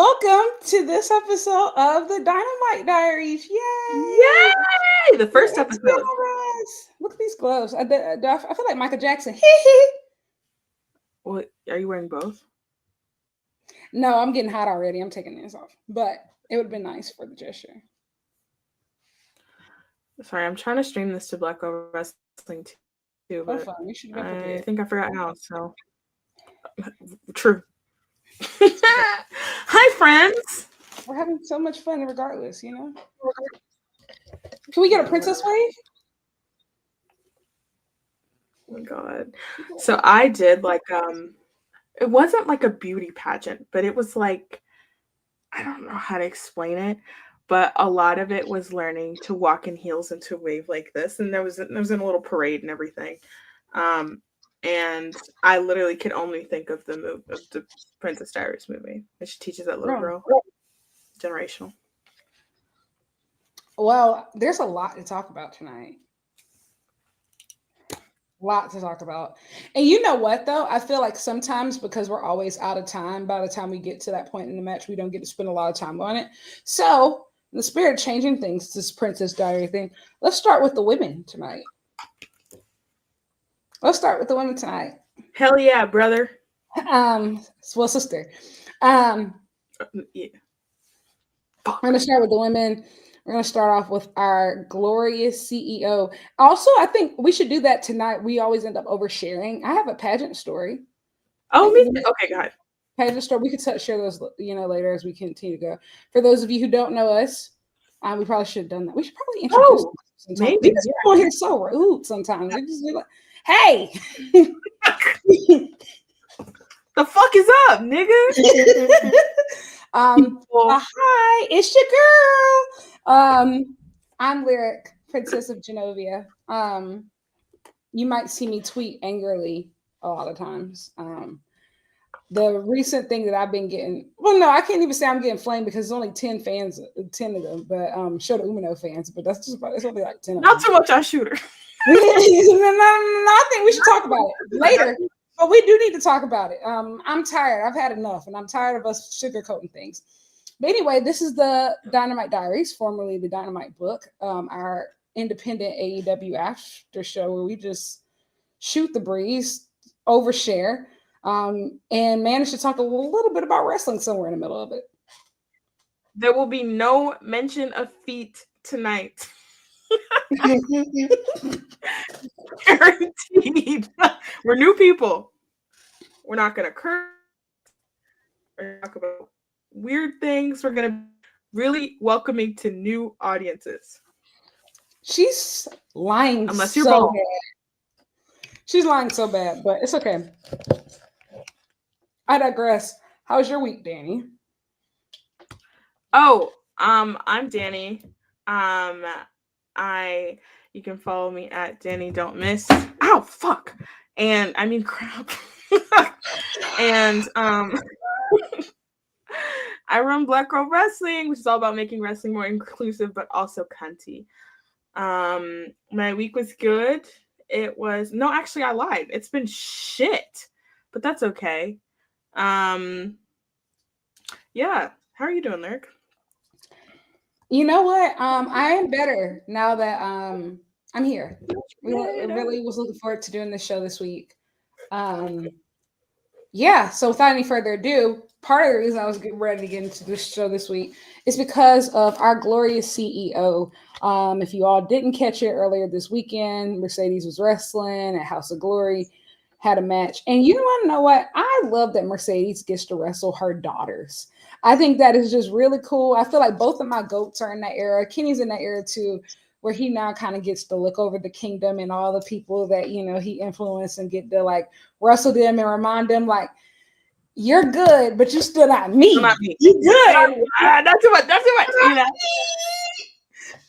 welcome to this episode of the Dynamite Diaries. Yay! Yay! The first episode. Look at these gloves. I feel like Michael Jackson. What? Are you wearing both? No, I'm getting hot already. I'm taking this off. But it would have been nice for the gesture. Sorry, I'm trying to stream this to Black Girl Wrestling too, but I think I forgot how. So true. Hi, friends. We're having so much fun, regardless. You know. Can we get a princess wave? Oh my god! So I did like it wasn't like a beauty pageant, but it was like I don't know how to explain it. But a lot of it was learning to walk in heels and to wave like this, and there was in a little parade and everything. And I literally could only think of the Princess Diaries movie, and she teaches that little girl. Generational. Well, there's a lot to talk about tonight. Lot to talk about. And you know what, though? I feel like sometimes because we're always out of time, by the time we get to that point in the match, we don't get to spend a lot of time on it. So, in the spirit of changing things, this Princess Diary thing, let's start with the women tonight. Hell yeah, brother. Well, sister. Yeah. We're going to start with the women. We're going to start off with our glorious CEO. Also, I think we should do that tonight. We always end up oversharing. I have a pageant story. Oh, me too. Okay, go ahead. Pageant story. We could share those, later as we continue to go. For those of you who don't know us, we probably should have done that. We should probably introduce them. Maybe. These people here so rude sometimes. They just be like, hey. The fuck is up, nigga? Hi, it's your girl. I'm Lyric, Princess of Genovia. You might see me tweet angrily a lot of times. The recent thing that I've been getting, well, no, I can't even say I'm getting flamed because there's only 10 fans, 10 of them, but Shota Umino fans, but that's just about, it's only like 10 of them. Not too much on Shooter. No, I think we should talk about it later. But we do need to talk about it. I'm tired. I've had enough, and I'm tired of us sugarcoating things. But anyway, this is the Dynamite Diaries, formerly the Dynamite Book, our independent AEW after show where we just shoot the breeze, overshare, and manage to talk a little bit about wrestling somewhere in the middle of it. There will be no mention of feet tonight. Guaranteed. We're new people. We're not gonna curse. We're gonna talk about weird things. We're gonna be really welcoming to new audiences. She's lying. Unless you're bald. She's lying so bad, but it's okay. I digress. How's your week, Dani? Oh, I'm Dani. You can follow me at Dani Don't Miss. Ow, fuck. And I mean crap. And I run Black Girl Wrestling, which is all about making wrestling more inclusive, but also cunty. My week was good. Actually I lied. It's been shit, but that's okay. Yeah. How are you doing, Lyric? You know what? I am better now that I'm here. Really was looking forward to doing this show this week. Yeah, so without any further ado, part of the reason I was getting ready to get into this show this week is because of our glorious CEO. If you all didn't catch it earlier this weekend, Mercedes was wrestling at House of Glory, had a match. And you want to know what? I love that Mercedes gets to wrestle her daughters. I think that is just really cool. I feel like both of my goats are in that era. Kenny's in that era too, where he now kind of gets to look over the kingdom and all the people that, he influenced and get to like wrestle them and remind them like, you're good, but you're still not me. Still not me. You're good. Not too much.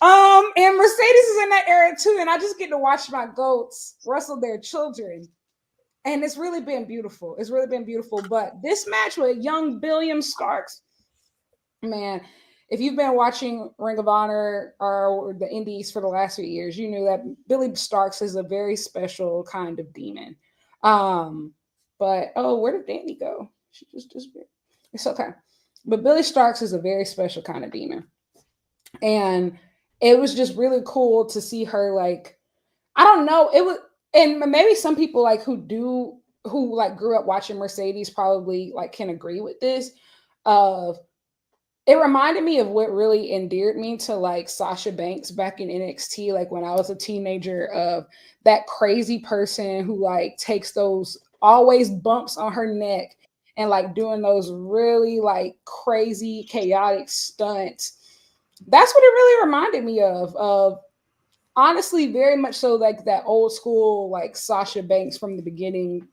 And Mercedes is in that era too. And I just get to watch my goats wrestle their children. And it's really been beautiful. But this match with young Billiam Starks, man, if you've been watching Ring of Honor or the Indies for the last few years, you knew that Billy Starks is a very special kind of demon. But where did Dani go? She just disappeared. It's okay. But Billy Starks is a very special kind of demon. And it was just really cool to see her like, I don't know, it was, and maybe some people like who like grew up watching Mercedes probably like can agree with this. Of it reminded me of what really endeared me to like Sasha Banks back in NXT, like when I was a teenager, of that crazy person who like takes those always bumps on her neck and like doing those really like crazy chaotic stunts. That's what it really reminded me of honestly very much so like that old school like Sasha Banks from the beginning.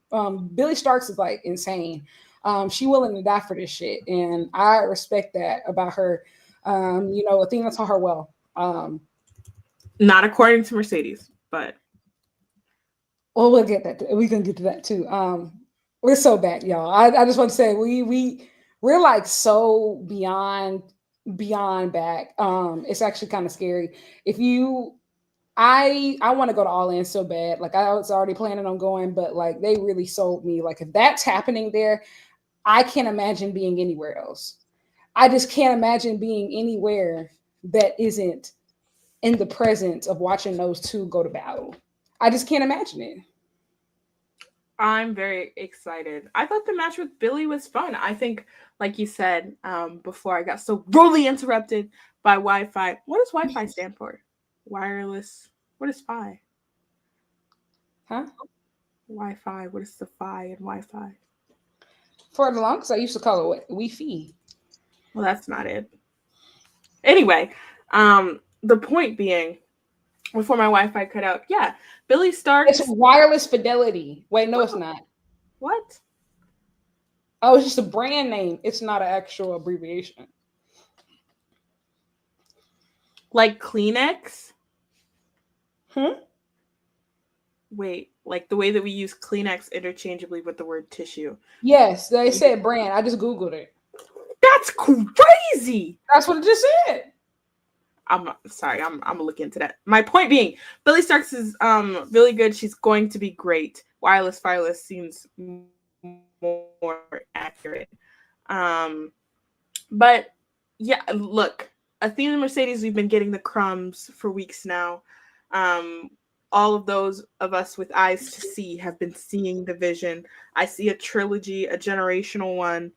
Billy Starks is like insane. She willing to die for this shit, and I respect that about her. Athena taught her well. Not according to Mercedes, but Well, we'll get that. We can get to that too. We're so bad, y'all. I just want to say we're like so beyond back. It's actually kind of scary. If you I want to go to All In so bad. Like I was already planning on going, but like they really sold me. Like if that's happening there, I can't imagine being anywhere else. I just can't imagine being anywhere that isn't in the presence of watching those two go to battle. I just can't imagine it. I'm very excited. I thought the match with Billy was fun. I think, like you said, before I got so rudely interrupted by Wi-Fi. What does Wi-Fi stand for? Wireless. What is Fi? Huh? Wi-Fi. What is the Fi in Wi-Fi? For the longest, I used to call it Wi-Fi. Well, that's not it. Anyway, the point being, before my Wi-Fi cut out, yeah, Billy Starks. It's wireless fidelity. Wait, no, it's not. What? Oh, it's just a brand name. It's not an actual abbreviation. Like Kleenex? Hmm? Wait, like the way that we use Kleenex interchangeably with the word tissue. Yes, they said brand. I just Googled it. That's crazy. That's what it just said. I'm sorry, I'm gonna look into that. My point being, Billy Starks is really good. She's going to be great. Wireless seems more accurate. But yeah, look, Athena Mercedes, we've been getting the crumbs for weeks now. All of those of us with eyes to see have been seeing the vision. I see a trilogy, a generational one,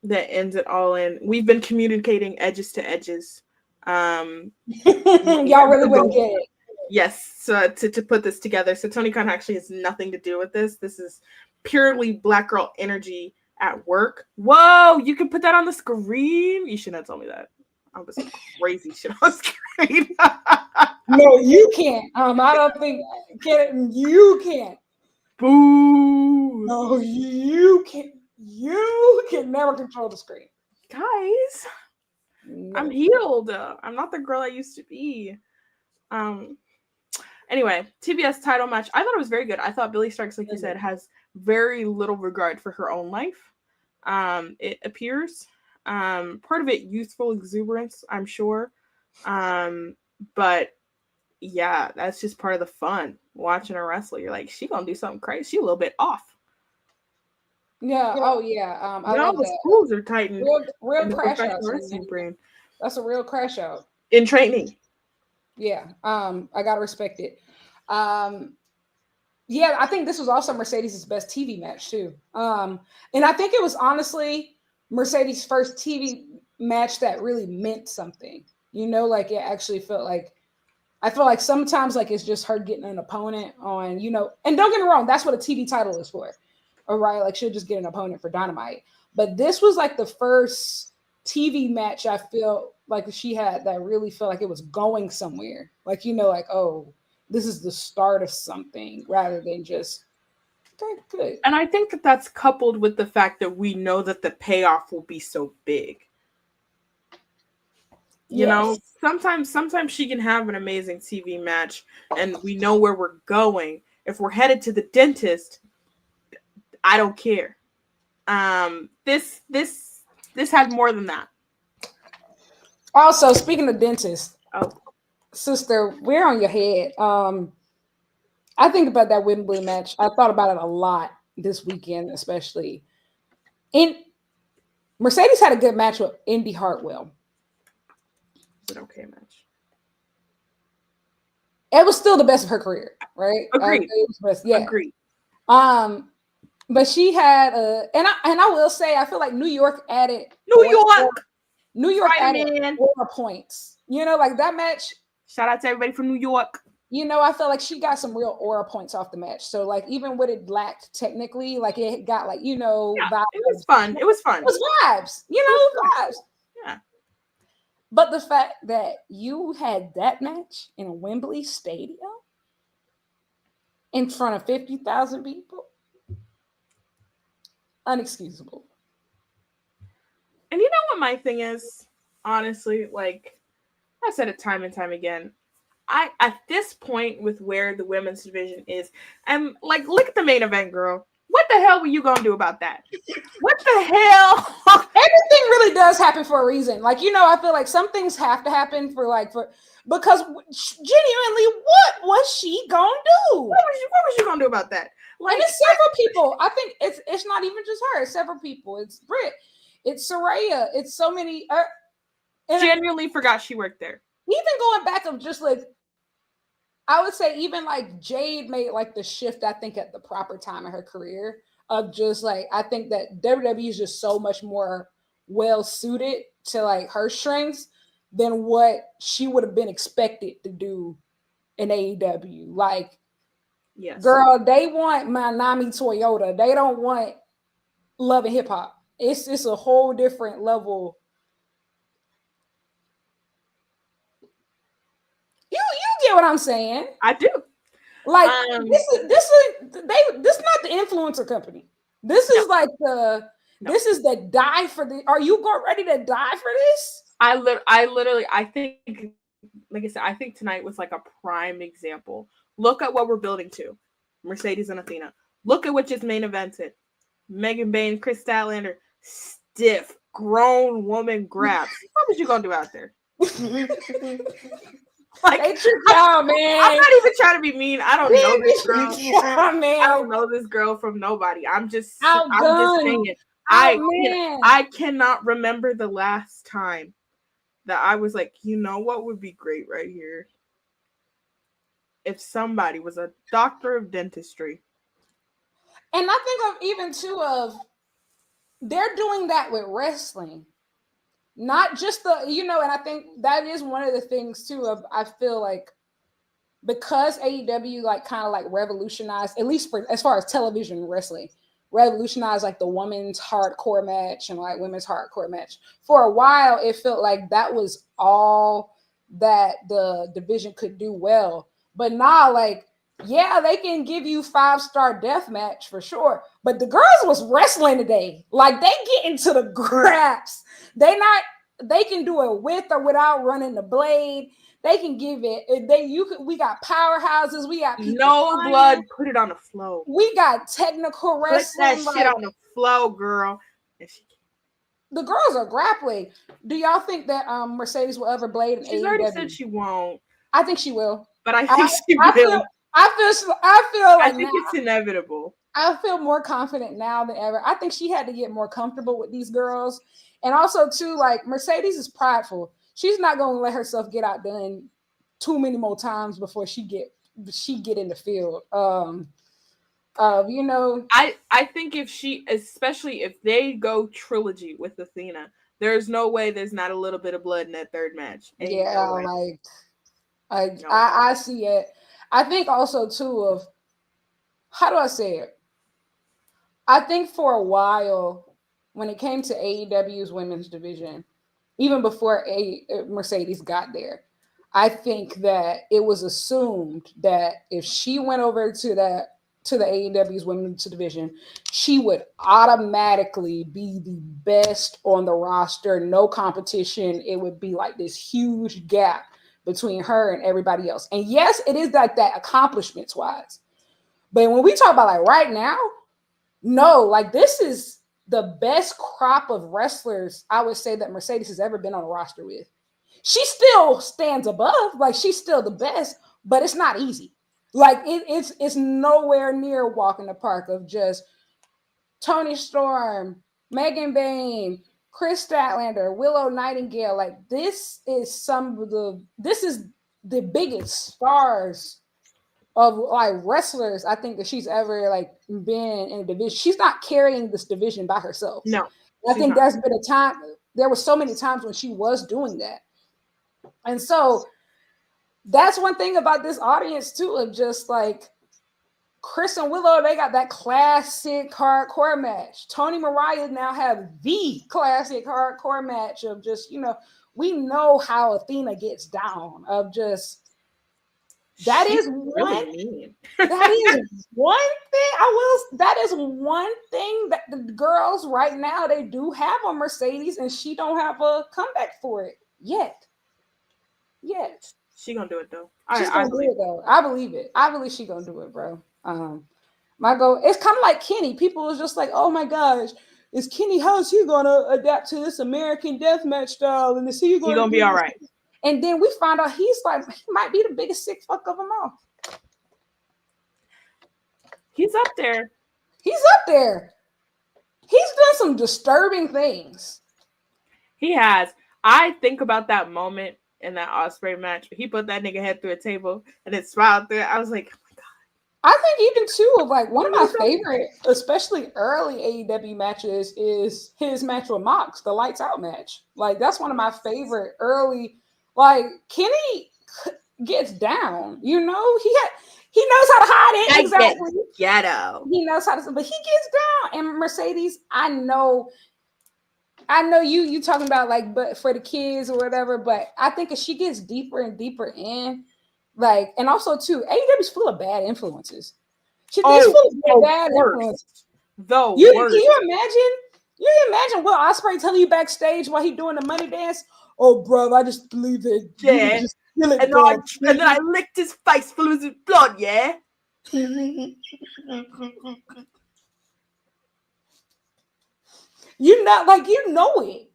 that ends it all in. We've been communicating edges to edges. Y'all really wouldn't get it. Yes, so to put this together. So Tony Khan actually has nothing to do with this. This is purely Black Girl energy at work. Whoa, you can put that on the screen? You shouldn't have told me that. I was crazy shit on screen. No, you can't. I don't think you can't. Boo. No, you can't. You can never control the screen. Guys, no. I'm healed. I'm not the girl I used to be. Anyway, TBS title match. I thought it was very good. I thought Billy Starks, like you said, has very little regard for her own life. It appears. Part of it youthful exuberance, I'm sure. But yeah, that's just part of the fun. Watching her wrestle, you're like, she gonna do something crazy. She a little bit off. Yeah. Oh yeah. I love the that. Schools are tightened. Real crash out. That's a real crash out in training. Yeah. I gotta respect it. Yeah, I think this was also Mercedes' best TV match too. And I think it was honestly Mercedes' first TV match that really meant something. Like it actually felt like, I feel like sometimes like it's just her getting an opponent on, and don't get me wrong, that's what a TV title is for. All right, like she'll just get an opponent for Dynamite. But this was like the first TV match I feel like she had that really felt like it was going somewhere. Like, like, oh, this is the start of something rather than just, okay, good. And I think that that's coupled with the fact that we know that the payoff will be so big. You know, sometimes she can have an amazing TV match and we know where we're going. If we're headed to the dentist, I don't care. This had more than that. Also, speaking of dentists, sister, we're on your head. I think about that Wembley match. I thought about it a lot this weekend, especially. And Mercedes had a good match with Indy Hartwell. It's an okay match. It was still the best of her career, right? Agreed. Yeah. Agreed. But she had and I will say I feel like New York added New York added more points. You know, like that match. Shout out to everybody from New York. You know, I feel like she got some real aura points off the match. So like even what it lacked technically, like it got like, you know, vibes. It was fun. It was fun. It was vibes, you know, vibes. Yeah. But the fact that you had that match in a Wembley Stadium in front of 50,000 people, unexcusable. And you know what my thing is? Honestly, like I said it time and time again, at this point with where the women's division is, and like look at the main event, girl. What the hell were you gonna do about that? What the hell? Everything really does happen for a reason. Like, you know, I feel like some things have to happen because genuinely, what was she gonna do? What was you gonna do about that? Like, and it's several people. I think it's not even just her. It's several people. It's Britt. It's Saraya. It's so many. Genuinely forgot she worked there. Even going back of just like, I would say even like Jade made like the shift, I think, at the proper time in her career of just like, I think that WWE is just so much more well suited to like her strengths than what she would have been expected to do in AEW. Like, yes, girl, they want Manami Toyota. They don't want Love and Hip Hop. It's a whole different level. You get what I'm saying? I do. Like this is not the influencer company. This is like this is the die for the. Are you ready to die for this? I literally I think, like I said, I think tonight was like a prime example. Look at what we're building to. Mercedes and Athena. Look at what just main evented. Megan Bayne, Kris Statlander, stiff, grown woman grabs. What was you gonna do out there? Like, man. I'm not even trying to be mean. I don't know this girl. I don't know this girl from nobody. I'm just saying it. I cannot remember the last time that I was like, you know what would be great right here? If somebody was a doctor of dentistry. And I think of even too of they're doing that with wrestling. Not just the, you know, and I think that is one of the things too of, I feel like because AEW like kind of like revolutionized, at least for as far as television wrestling, revolutionized like the women's hardcore match and like women's hardcore match. For a while, it felt like that was all that the division could do well. But now, like, yeah, they can give you 5-star death match for sure. But the girls was wrestling today. Like, they get into the graps. They can do it with or without running the blade. They can give it. We got powerhouses. We got people no flying. Blood. Put it on the floor. We got technical wrestling. Put that shit on the floor, girl. The girls are grappling. Do y'all think that Mercedes will ever blade in AEW? She's already said she won't. I think she will. But I think she will. I feel like I think it's inevitable. I feel more confident now than ever. I think she had to get more comfortable with these girls. And also, too, like, Mercedes is prideful. She's not going to let herself get outdone too many more times before she get in the field. You know, I think especially if they go trilogy with Athena, there's no way there's not a little bit of blood in that third match. I see it. I think also too of, how do I say it? I think for a while when it came to AEW's women's division, even before Mercedes got there, I think that it was assumed that if she went over to the AEW's women's division, she would automatically be the best on the roster, no competition. It would be like this huge gap between her and everybody else. And yes, it is like that accomplishments wise. But when we talk about like right now, no, like this is the best crop of wrestlers I would say that Mercedes has ever been on a roster with. She still stands above, like she's still the best, but it's not easy. Like it's nowhere near a walk in the park of just Toni Storm, Megan Bayne, Kris Statlander, Willow Nightingale, like this is the biggest stars of like wrestlers I think that she's ever like been in a division. She's not carrying this division by herself. No, I think not. there's been a time. There were so many times when she was doing that, and so that's one thing about this audience too. Of just like Kris and Willow, they got that classic hardcore match. Tony Mariah now have the classic hardcore match of just, we know how Athena gets down of just that is one thing that the girls right now they do have a Mercedes and she don't have a comeback for it yet. She gonna do it though. She's gonna do it though. I believe it. I believe she gonna do it, bro. My goal, it's kind of like Kenny. People was just like, oh my gosh, is Kenny, how's he gonna adapt to this American deathmatch style? And is he gonna be all right? And then we find out he might be the biggest sick fuck of them all. He's up there. He's done some disturbing things. He has. I think about that moment in that Ospreay match. He put that nigga head through a table and it smiled through it. I was like, oh my God. I think even too of like one of my favorite, especially early AEW matches, is his match with Mox, the Lights Out match. Like that's one of my favorite early. Like Kenny gets down, he knows how to hide it. Exactly. Ghetto. He knows how to, but he gets down. And Mercedes, I know you talking about like, but for the kids or whatever. But I think as she gets deeper and deeper in, like, and also too, AEW's full of bad influences. She's full of bad influences. Can you imagine Will Ospreay telling you backstage while he doing the money dance? Oh, bro, I just believe it. Yeah. And then I licked his face full of his blood, yeah? You know it.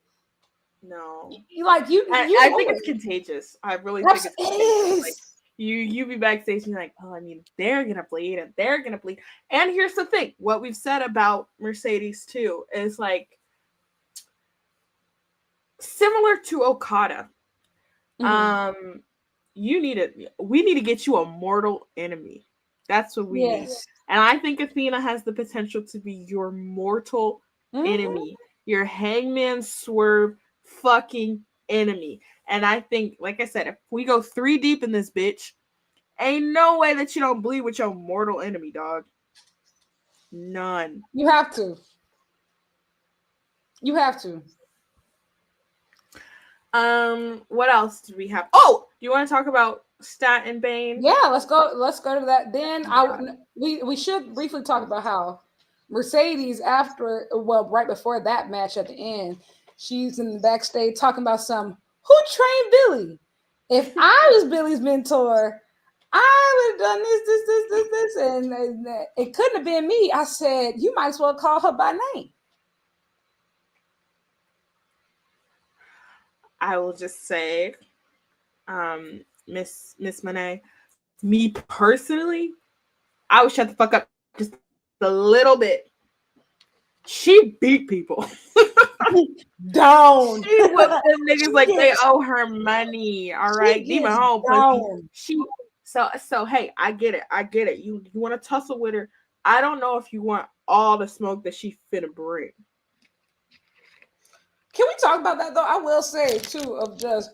No. I think it's contagious. I really think it's contagious. Like, you be backstage and you're like, oh, I mean, they're gonna bleed and they're gonna bleed. And here's the thing: what we've said about Mercedes too is like similar to Okada. Mm-hmm. We need to get you a mortal enemy. That's what we need. And I think Athena has the potential to be your mortal enemy, your Hangman Swerve fucking enemy. And I think, like I said, if we go 3 deep in this bitch, ain't no way that you don't bleed with your mortal enemy, dog. None. You have to. What else do we have? Oh, do you want to talk about Stat and Bayne? Yeah, let's go to that. Then we should briefly talk about how Mercedes right before that match at the end, she's in the backstage talking about who trained Billy? If I was Billy's mentor, I would have done this, and it couldn't have been me. I said, you might as well call her by name. I will just say, Miss Monet, me personally, I would shut the fuck up just a little bit. She beat people down. She whipped them niggas like they owe her money. All right, leave me home. So hey, I get it. You want to tussle with her? I don't know if you want all the smoke that she finna bring. Can we talk about that though? I will say too of just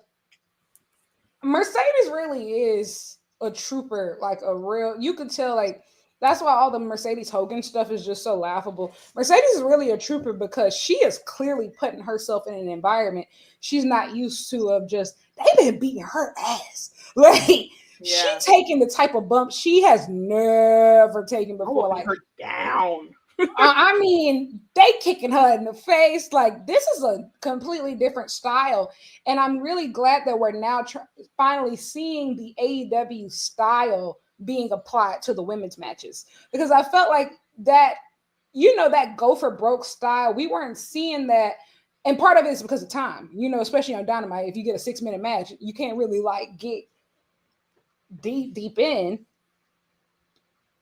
Mercedes really is a trooper, like a real. You could tell, like that's why all the Mercedes Hogan stuff is just so laughable. Mercedes is really a trooper because she is clearly putting herself in an environment she's not used to. Of just they've been beating her ass, like she taking the type of bump she has never taken before. Like her down. I mean, they kicking her in the face. Like this is a completely different style, and I'm really glad that we're now finally seeing the AEW style being applied to the women's matches, because I felt like that, that go for broke style, we weren't seeing that, and part of it is because of time. Especially on Dynamite, if you get a 6-minute match, you can't really like get deep in.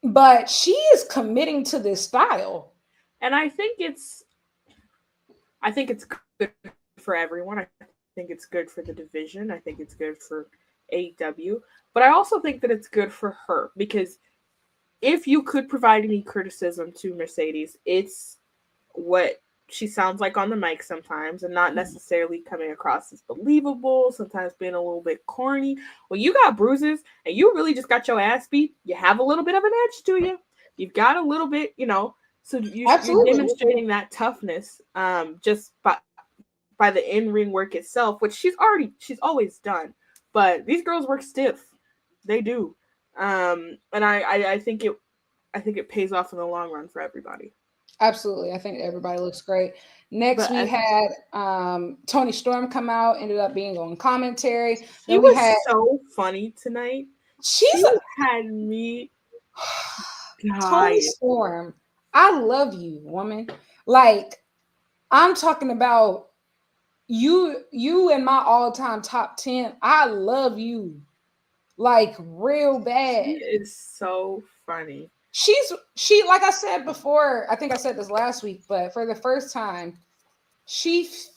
But she is committing to this style. And I think it's good for everyone. I think it's good for the division. I think it's good for AEW. But I also think that it's good for her because if you could provide any criticism to Mercedes, it's what she sounds like on the mic sometimes and not necessarily coming across as believable, sometimes being a little bit corny. When you got bruises and you really just got your ass beat, you have a little bit of an edge to you. You've got a little bit, so you're demonstrating that toughness just by the in-ring work itself, which she's always done. But these girls work stiff. They do. And I think it pays off in the long run for everybody. Absolutely. I think everybody looks great. Next, we had Toni Storm come out, ended up being on commentary. She was so funny tonight. She had me. Toni Storm, I love you, woman. Like, I'm talking about you in my all-time top 10. I love you. Like, real bad. She is so funny. She like I said before, I think I said this last week, but for the first time, she's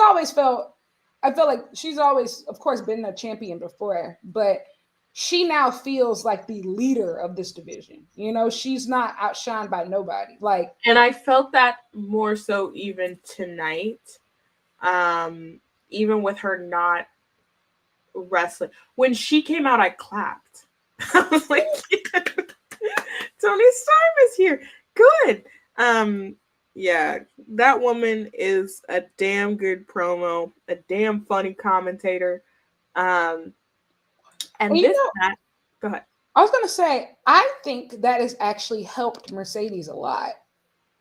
always felt, I feel like she's always, of course, been a champion before, but she now feels like the leader of this division. She's not outshined by nobody. Like, and I felt that more so even tonight, even with her not wrestling. When she came out, I clapped. I was like, Toni Storm is here. Good. Yeah, that woman is a damn good promo, a damn funny commentator. And go ahead. I was gonna say, I think that has actually helped Mercedes a lot.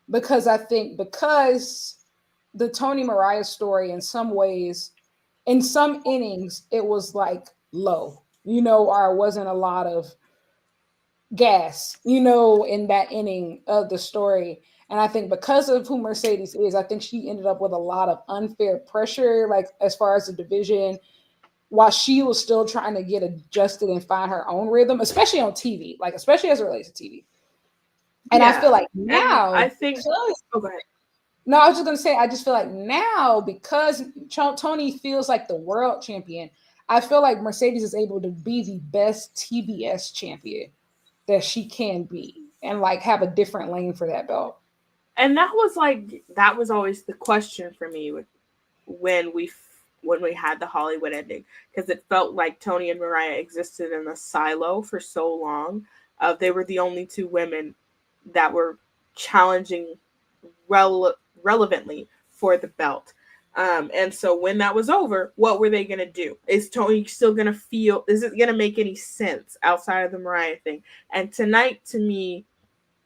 Because I think the Toni Mariah story in some ways, in some innings, it was like low, or it wasn't a lot of gas, in that inning of the story. And I think because of who Mercedes is, I think she ended up with a lot of unfair pressure, like as far as the division, while she was still trying to get adjusted and find her own rhythm, especially on TV, like especially as it relates to TV. And I feel like now, I think. Go ahead. No, I was just going to say, I just feel like now, because Toni feels like the world champion, I feel like Mercedes is able to be the best TBS champion that she can be and like have a different lane for that belt. And that was always the question for me when we had the Hollywood ending, because it felt like Toni and Mariah existed in a silo for so long. They were the only two women that were challenging relevantly for the belt. And so when that was over, what were they going to do? Is Toni still going to feel, is it going to make any sense outside of the Mariah thing? And tonight, to me,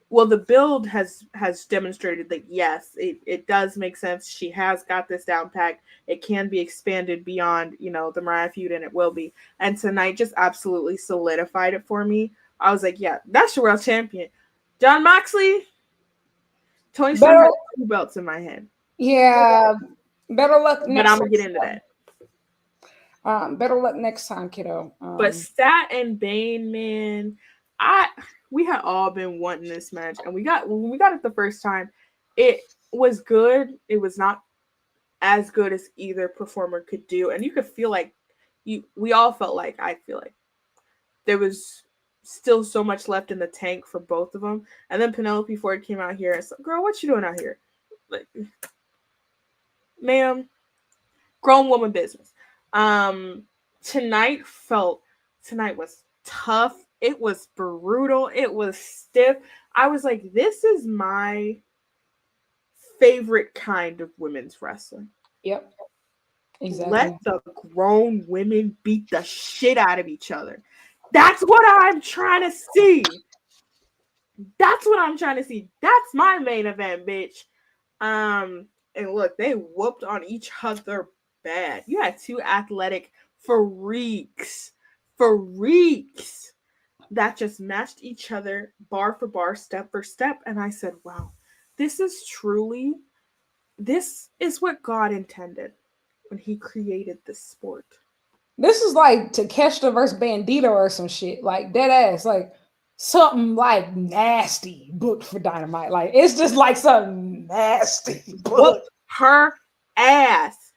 well, the build has demonstrated that, yes, it does make sense. She has got this down packed. It can be expanded beyond, the Mariah feud, and it will be. And tonight just absolutely solidified it for me. I was like, yeah, that's your world champion. Jon Moxley, Toni Storm has 2 belts in my head. Yeah, better luck next time. But I'm going to get into that. Better luck next time, kiddo. But Stat and Bayne, man, we had all been wanting this match, and when we got it the first time, it was good. It was not as good as either performer could do, and you could feel like we all felt like, I feel like there was still so much left in the tank for both of them. And then Penelope Ford came out here and said, "Girl, what you doing out here? Like, ma'am, grown woman business." Tonight was tough. It was brutal. It was stiff. I was like, this is my favorite kind of women's wrestling. Yep. Exactly. Let the grown women beat the shit out of each other. That's what I'm trying to see. That's my main event, bitch. And look, they whooped on each other bad. You had 2 athletic freaks that just matched each other bar for bar, step for step. And I said, wow, this is what God intended when he created this sport. This is like Takeshita versus Bandito or some shit, like dead ass, like something like nasty booked for Dynamite. Like, it's just like something nasty booked. Her ass.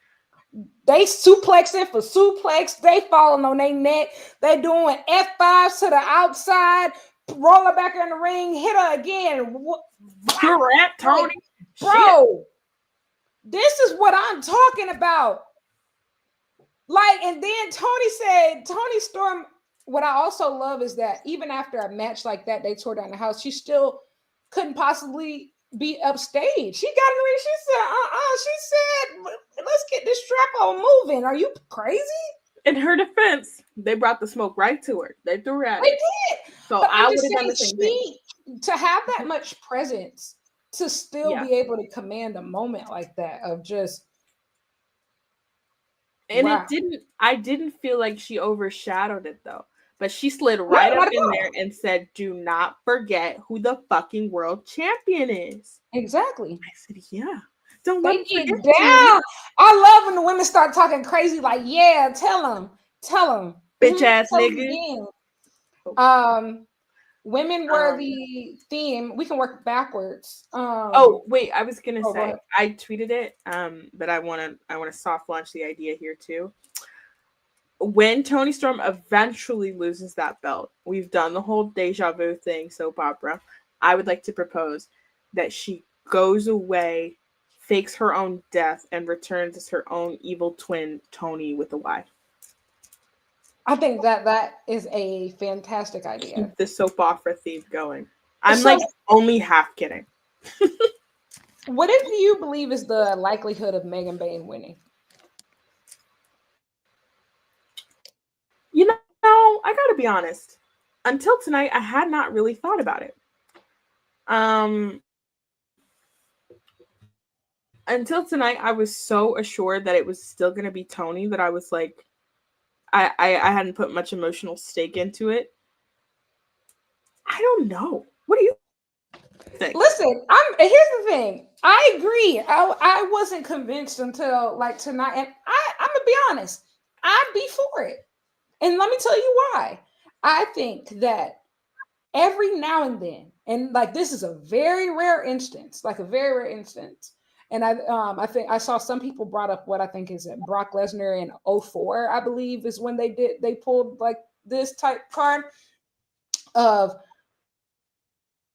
They suplexing for suplex. They falling on their neck. They doing F5s to the outside. Roll her back in the ring. Hit her again. You're at Tony. Bro, this is what I'm talking about. Like, and then Toni Storm, what I also love is that even after a match like that, they tore down the house, she still couldn't possibly be upstage. She got in the ring. She said, she said, let's get this strap on moving. Are you crazy? In her defense, they brought the smoke right to her. They threw her at it. They did. So but I would have done the same thing. To have that much presence, to still be able to command a moment like that of just. And I didn't feel like she overshadowed it though. But she slid right up in there and said, do not forget who the fucking world champion is. Exactly. I said, yeah. Don't let me forget down. I love when the women start talking crazy, like, yeah, tell them. Bitch ass nigga. Women were the theme. We can work backwards. Wait, I was gonna say I tweeted it, but I wanna soft launch the idea here too. When Toni Storm eventually loses that belt, we've done the whole deja vu thing, soap opera. I would like to propose that she goes away, fakes her own death, and returns as her own evil twin, Toni with a Y. I think that is a fantastic idea. Keep the soap opera theme going. I'm only half kidding. What do you believe is the likelihood of Megan Bayne winning? You know, I gotta be honest. Until tonight, I had not really thought about it. Until tonight, I was so assured that it was still gonna be Toni that I was like, I hadn't put much emotional stake into it. I don't know. What do you think? Listen, here's the thing. I agree. I wasn't convinced until like tonight, and I'm gonna be honest. I'd be for it. And let me tell you why. I think that every now and then, and like this is a very rare instance, And I think I saw some people brought up what I think is Brock Lesnar in 2004, I believe, is when they pulled like this type card of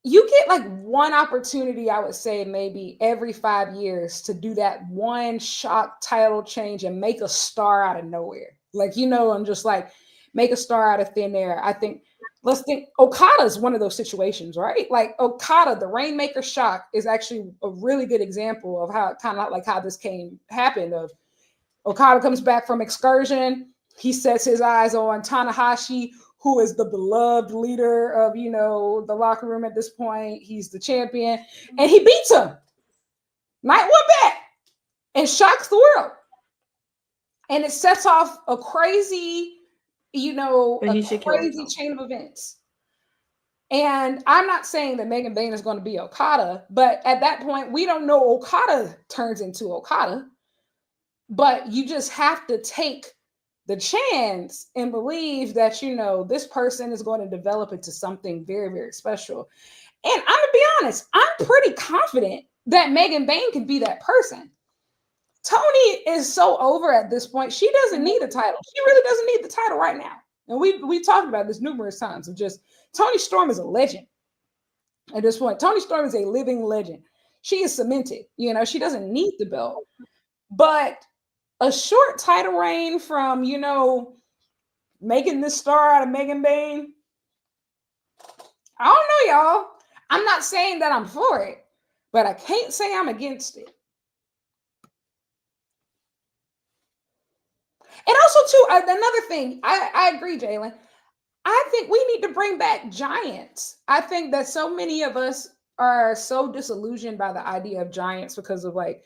you get like one opportunity, I would say maybe every 5 years to do that one shock title change and make a star out of nowhere. Like, I'm just like, make a star out of thin air. I think, let's think, Okada's one of those situations, right? Like Okada, the Rainmaker shock is actually a really good example of how kind of like how this happened. Of Okada comes back from excursion. He sets his eyes on Tanahashi, who is the beloved leader of, the locker room at this point. He's the champion. And he beats him. Night one back. And shocks the world. And it sets off a crazy, chain of events. And I'm not saying that Megan Bayne is going to be Okada, but at that point, we don't know Okada turns into Okada. But you just have to take the chance and believe that, this person is going to develop into something very, very special. And I'm going to be honest, I'm pretty confident that Megan Bayne can be that person. Toni is so over at this point. She doesn't need a title. She really doesn't need the title right now. And we talked about this numerous times of just Toni Storm is a legend at this point. Toni Storm is a living legend. She is cemented. She doesn't need the belt. But a short title reign from, making this star out of Megan Bayne, I don't know, y'all. I'm not saying that I'm for it, but I can't say I'm against it. And also, too, another thing, I agree, Jalen. I think we need to bring back giants. I think that so many of us are so disillusioned by the idea of giants because of like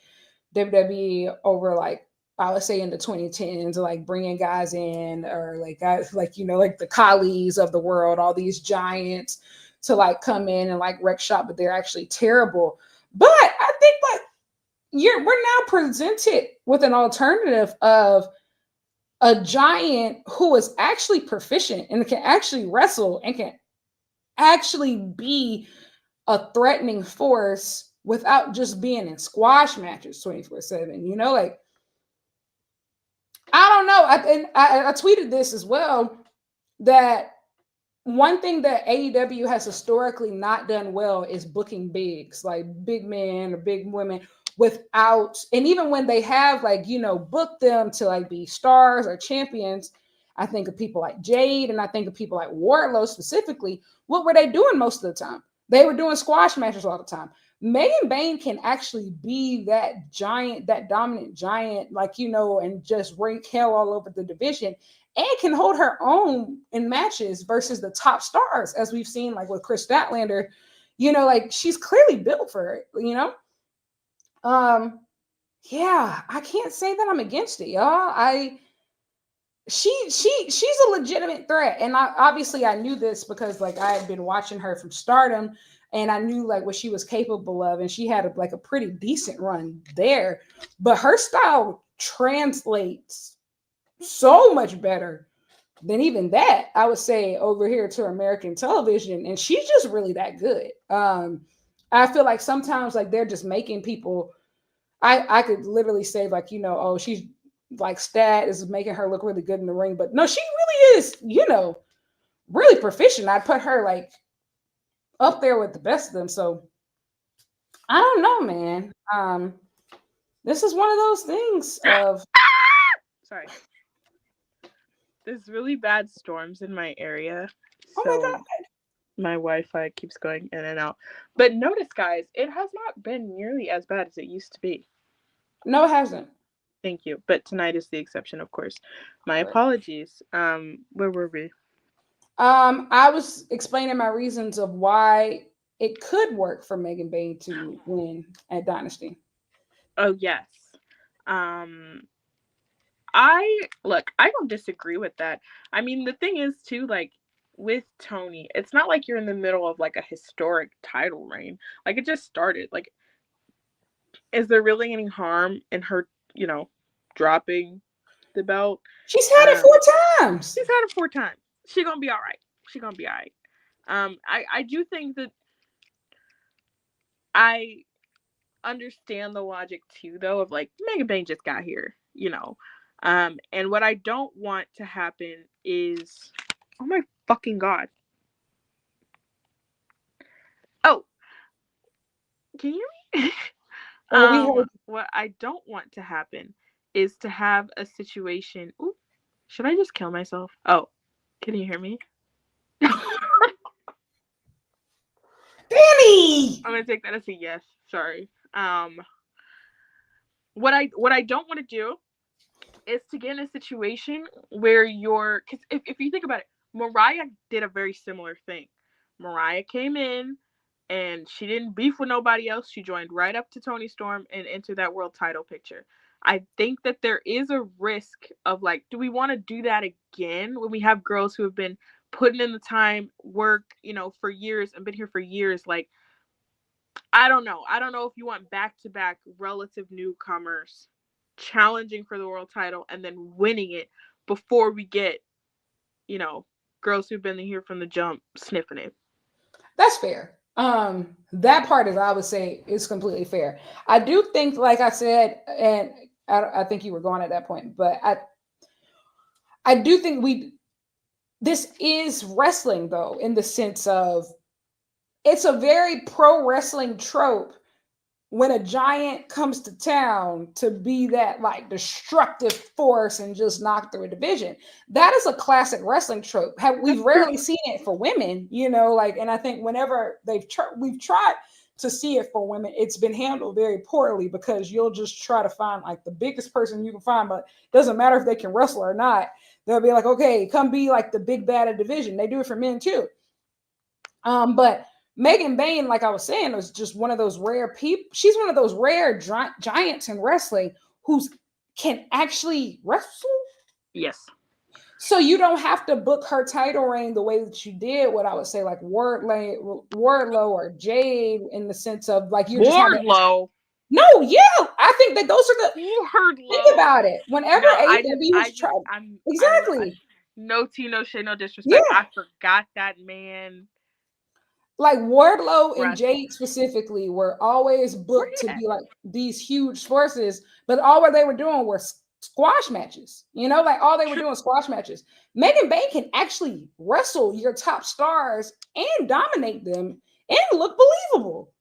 WWE over like, I would say in the 2010s, like bringing guys in or like guys like, like the Kali's of the world, all these giants to like come in and like wreck shop, but they're actually terrible. But I think like we're now presented with an alternative of a giant who is actually proficient and can actually wrestle and can actually be a threatening force without just being in squash matches 24/7. You know, like I don't know. I tweeted this as well that one thing that AEW has historically not done well is booking bigs, like big men or big women without, and even when they have like, you know, booked them to like be stars or champions, I think of people like Jade and I think of people like Wardlow specifically. What were they doing most of the time? They were doing squash matches all the time. Megan Bayne can actually be that giant, that dominant giant, like, you know, and just rank hell all over the division and can hold her own in matches versus the top stars, as we've seen, like with Kris Statlander. You know, like she's clearly built for it, you know? Yeah, I can't say that I'm against it, y'all. She's a legitimate threat. And obviously I knew this because like I had been watching her from Stardom and I knew like what she was capable of, and she had like a pretty decent run there. But her style translates so much better than even that, I would say, over here to American television, and she's just really that good. I feel like sometimes like they're just making people. I could literally say like, you know, oh, she's like Stat is making her look really good in the ring, but no, she really is, you know, really proficient. I'd put her like up there with the best of them. So I don't know, man. This is one of those things of. Sorry. There's really bad storms in my area. Oh my God. My Wi-Fi keeps going in and out. But notice, guys, it has not been nearly as bad as it used to be. No, it hasn't. Thank you. But tonight is the exception, of course. My apologies. Where were we? I was explaining my reasons of why it could work for Megan Bayne to win at Dynasty. Oh, yes. I don't disagree with that. I mean, the thing is, too, like, with Toni, it's not like you're in the middle of, like, a historic title reign. Like, it just started. Like, is there really any harm in her, you know, dropping the belt? She's had it 4 times. She's had it 4 times. She's gonna be all right. She's gonna be all right. I do think that I understand the logic too, though, of like Megan Bayne just got here, you know. And what I don't want to happen is, oh my fucking God. Oh, can you hear me? What I don't want to happen is to have a situation. Ooh, should I just kill myself? Oh, can you hear me? Dani! I'm gonna take that as a yes. Sorry. What I don't want to do is to get in a situation where because if you think about it, Mariah did a very similar thing. Mariah came in and she didn't beef with nobody else. She joined right up to Toni Storm and entered that world title picture. I think that there is a risk of like, do we want to do that again when we have girls who have been putting in the time, work, you know, for years and been here for years? Like, I don't know. I don't know if you want back-to-back relative newcomers challenging for the world title and then winning it before we get, you know, girls who've been here from the jump sniffing it. That's fair. That part is, I would say, is completely fair. I do think, like I said, and I think you were going at that point, but I do think this is wrestling though, in the sense of it's a very pro wrestling trope when a giant comes to town to be that like destructive force and just knock through a division. That is a classic wrestling trope. We've rarely seen it for women, you know, like, and I think whenever we've tried to see it for women, it's been handled very poorly because you'll just try to find like the biggest person you can find, but it doesn't matter if they can wrestle or not. They'll be like, okay, come be like the big bad of division. They do it for men too. But Megan Bayne, like I was saying, was just one of those rare people. She's one of those rare giants in wrestling who can actually wrestle. Yes. So you don't have to book her title reign the way that you did what I would say like Wardlow or Jade, in the sense of like you're just Wardlow. No, yeah, I think that those are the Wardlow. Think about it. Whenever AEW was trying, exactly. No tea, no shade, no disrespect. Yeah. I forgot that man. like Wardlow and Right. Jade specifically were always booked to Yeah. be like these huge forces, but all what they were doing were squash matches. You know, like all they were doing squash matches. Megan Bayne can actually wrestle your top stars and dominate them and look believable.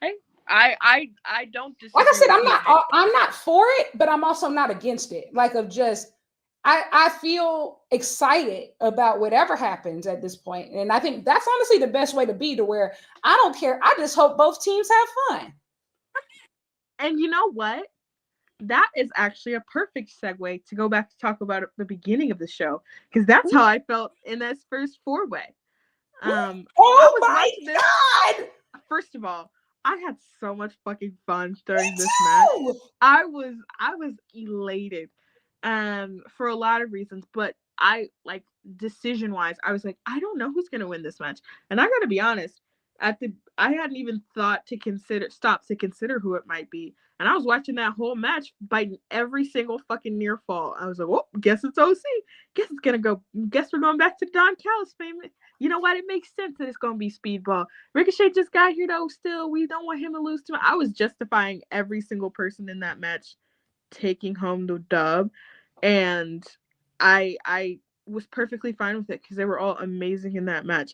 Hey, I don't disagree. Like I said, with you. I'm not for it, but I'm also not against it. Like of just I feel excited about whatever happens at this point. And I think that's honestly the best way to be, to where I don't care. I just hope both teams have fun. And you know what? That is actually a perfect segue to go back to talk about the beginning of the show, because that's how I felt in this first 4-way. I Oh was my watching this. God! First of all, I had so much fucking fun during Me this too! match. I was elated, for a lot of reasons. But I like decision wise, I was like, I don't know who's gonna win this match, and I gotta be honest. I hadn't even thought to consider who it might be, and I was watching that whole match, biting every single fucking near fall. I was like, well, guess it's OC. Guess it's gonna go. Guess we're going back to Don Callis famous. You know what? It makes sense that it's gonna be Speedball. Ricochet just got here though. Still, we don't want him to lose too much. I was justifying every single person in that match taking home the dub, and I was perfectly fine with it because they were all amazing in that match.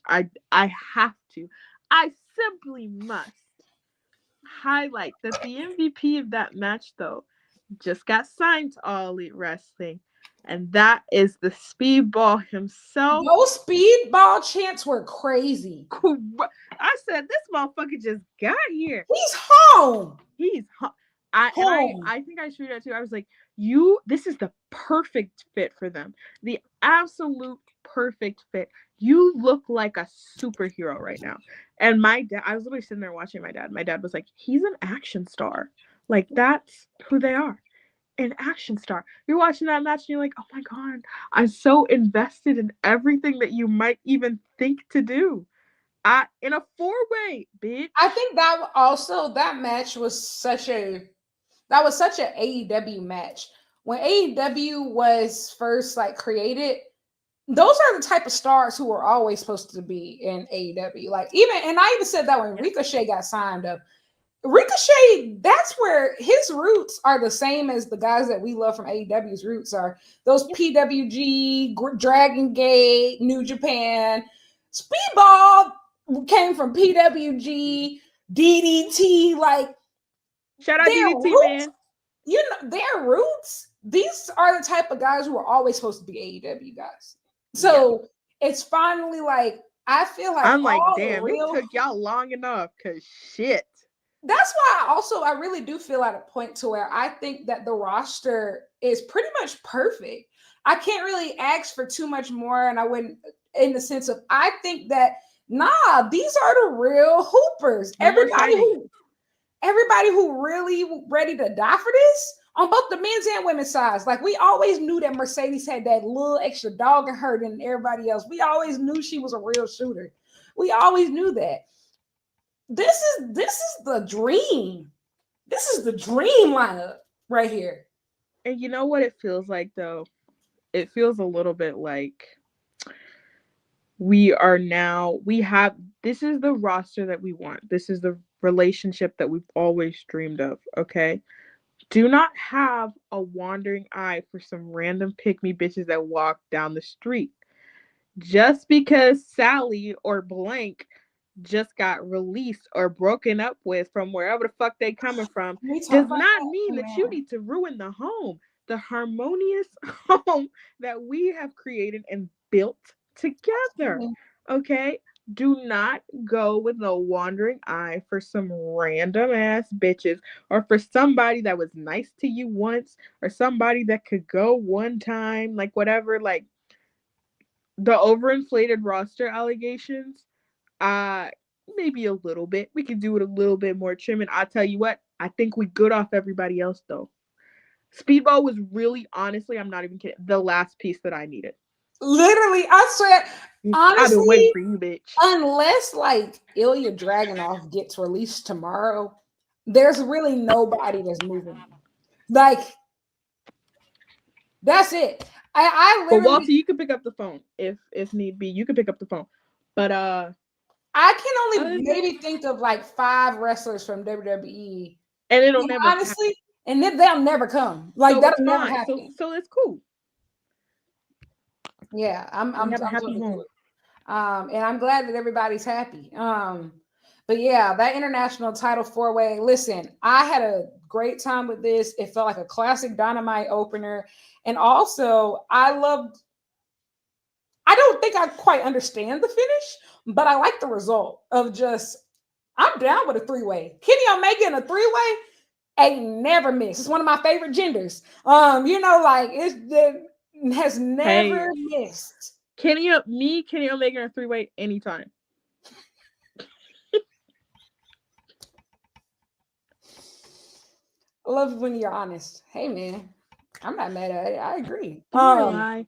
I simply must highlight that the MVP of that match though just got signed to All Elite Wrestling, and that is the Speedball himself. Those Speedball chants were crazy. I said this motherfucker just got here. He's home. He's home. I think I tweeted that too. I was like, this is the perfect fit for them. The absolute perfect fit. You look like a superhero right now. And my dad, I was literally sitting there watching my dad. My dad was like, he's an action star. Like, that's who they are. An action star. You're watching that match and you're like, oh my God, I'm so invested in everything that you might even think to do. In a 4-way, bitch. I think that match was such a AEW match. When AEW was first like created, those are the type of stars who were always supposed to be in AEW. Like I even said that when Ricochet got signed up. Ricochet, that's where his roots are the same as the guys that we love from AEW's roots are. Those PWG, Dragon Gate, New Japan. Speedball came from PWG, DDT, like shout out their DDT, roots, man. you know, their roots, these are the type of guys who are always supposed to be AEW guys. So it's finally like, I feel like I'm like, damn, it took y'all long enough, cause shit. That's why I really do feel at a point to where I think that the roster is pretty much perfect. I can't really ask for too much more, and I wouldn't, in the sense of, I think that these are the real hoopers. Everybody who really ready to die for this on both the men's and women's sides. Like, we always knew that Mercedes had that little extra dog in her than everybody else. We always knew she was a real shooter. We always knew that. This is the dream. This is the dream lineup right here. And you know what it feels like, though? It feels a little bit like this is the roster that we want. This is the relationship that we've always dreamed of, okay? Do not have a wandering eye for some random pick-me bitches that walk down the street. Just because Sally or blank just got released or broken up with from wherever the fuck they coming from does not mean that you need to ruin the home, the harmonious home that we have created and built together. Okay? Do not go with no wandering eye for some random ass bitches, or for somebody that was nice to you once, or somebody that could go one time, like whatever. Like, the overinflated roster allegations, maybe a little bit. We could do it a little bit more trimming. I'll tell you what, I think we good off everybody else though. Speedball was really, honestly, I'm not even kidding, the last piece that I needed. Literally, I swear, honestly, I've been waiting for you, bitch. Unless like Ilya Dragunov gets released tomorrow, there's really nobody that's moving. Like, that's it. I literally. But Walter, you can pick up the phone if need be. You can pick up the phone. But I can only maybe think of like 5 wrestlers from WWE, and it'll never honestly, happen. and then they'll never come. Like So that'll never happen. So it's cool. Yeah, I'm happy totally home. cool. And I'm glad that everybody's happy. But yeah, that international title 4-way. Listen, I had a great time with this. It felt like a classic Dynamite opener, and also I don't think I quite understand the finish, but I like the result of just. I'm down with a 3-way. Kenny Omega in a 3-way ain't never missed. It's one of my favorite genders. It has never missed. Kenny Omega in a 3-way anytime. I love when you're honest. Hey man, I'm not mad at it. I agree. But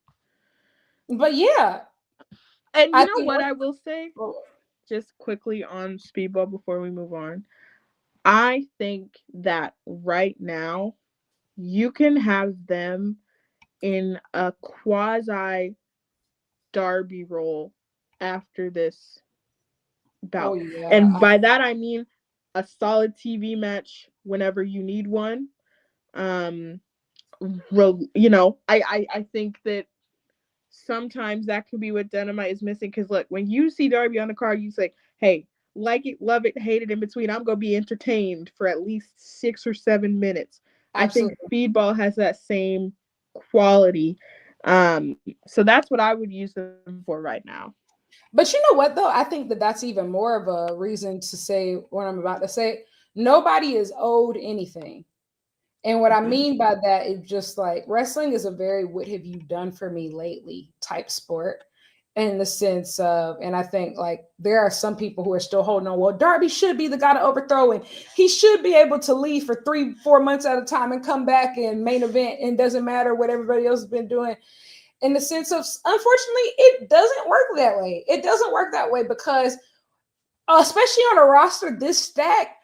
yeah. And you know what I will say? Oh. Just quickly on Speedball before we move on. I think that right now you can have them in a quasi Darby role after this bout. Oh, yeah. And by that I mean a solid TV match whenever you need one. I think that sometimes that could be what Dynamite is missing. Because look, when you see Darby on the card, you say, hey, like it, love it, hate it in between. I'm going to be entertained for at least 6 or 7 minutes. Absolutely. I think Speedball has that same quality. So that's what I would use them for right now. But you know what, though? I think that that's even more of a reason to say what I'm about to say. Nobody is owed anything. And what I mean by that is just like wrestling is a very what have you done for me lately type sport in the sense of, and I think like there are some people who are still holding on. Well, Darby should be the guy to overthrow and he should be able to leave for 3-4 months at a time and come back and main event and doesn't matter what everybody else has been doing. In the sense of, unfortunately, it doesn't work that way. It doesn't work that way because especially on a roster this stacked,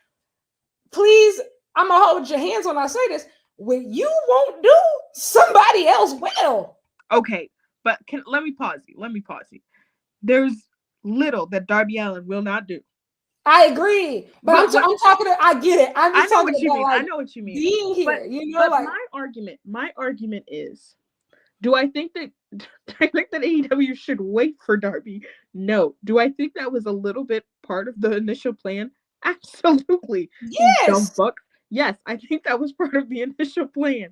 please, I'm gonna hold your hands when I say this. When you won't do, somebody else will. Okay, but let me pause you. There's little that Darby Allin will not do. I agree, but I'm talking to. I get it. I'm just talking about like, I know what you mean. Being here, but my argument is, do I think that AEW should wait for Darby? No. Do I think that was a little bit part of the initial plan? Absolutely. Yes. Dumb fuck. Yes, I think that was part of the initial plan.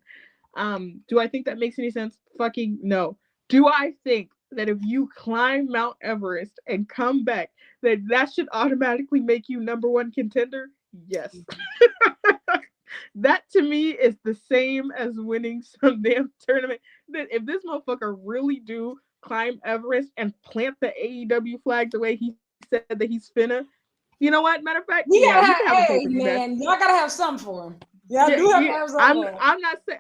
Do I think that makes any sense? Fucking no. Do I think that if you climb Mount Everest and come back, that should automatically make you number 1 contender? Yes. That to me is the same as winning some damn tournament. That if this motherfucker really do climb Everest and plant the AEW flag the way he said that he's finna, you know what? Matter of fact, man, y'all gotta have something for him. Y'all do have to have something for him.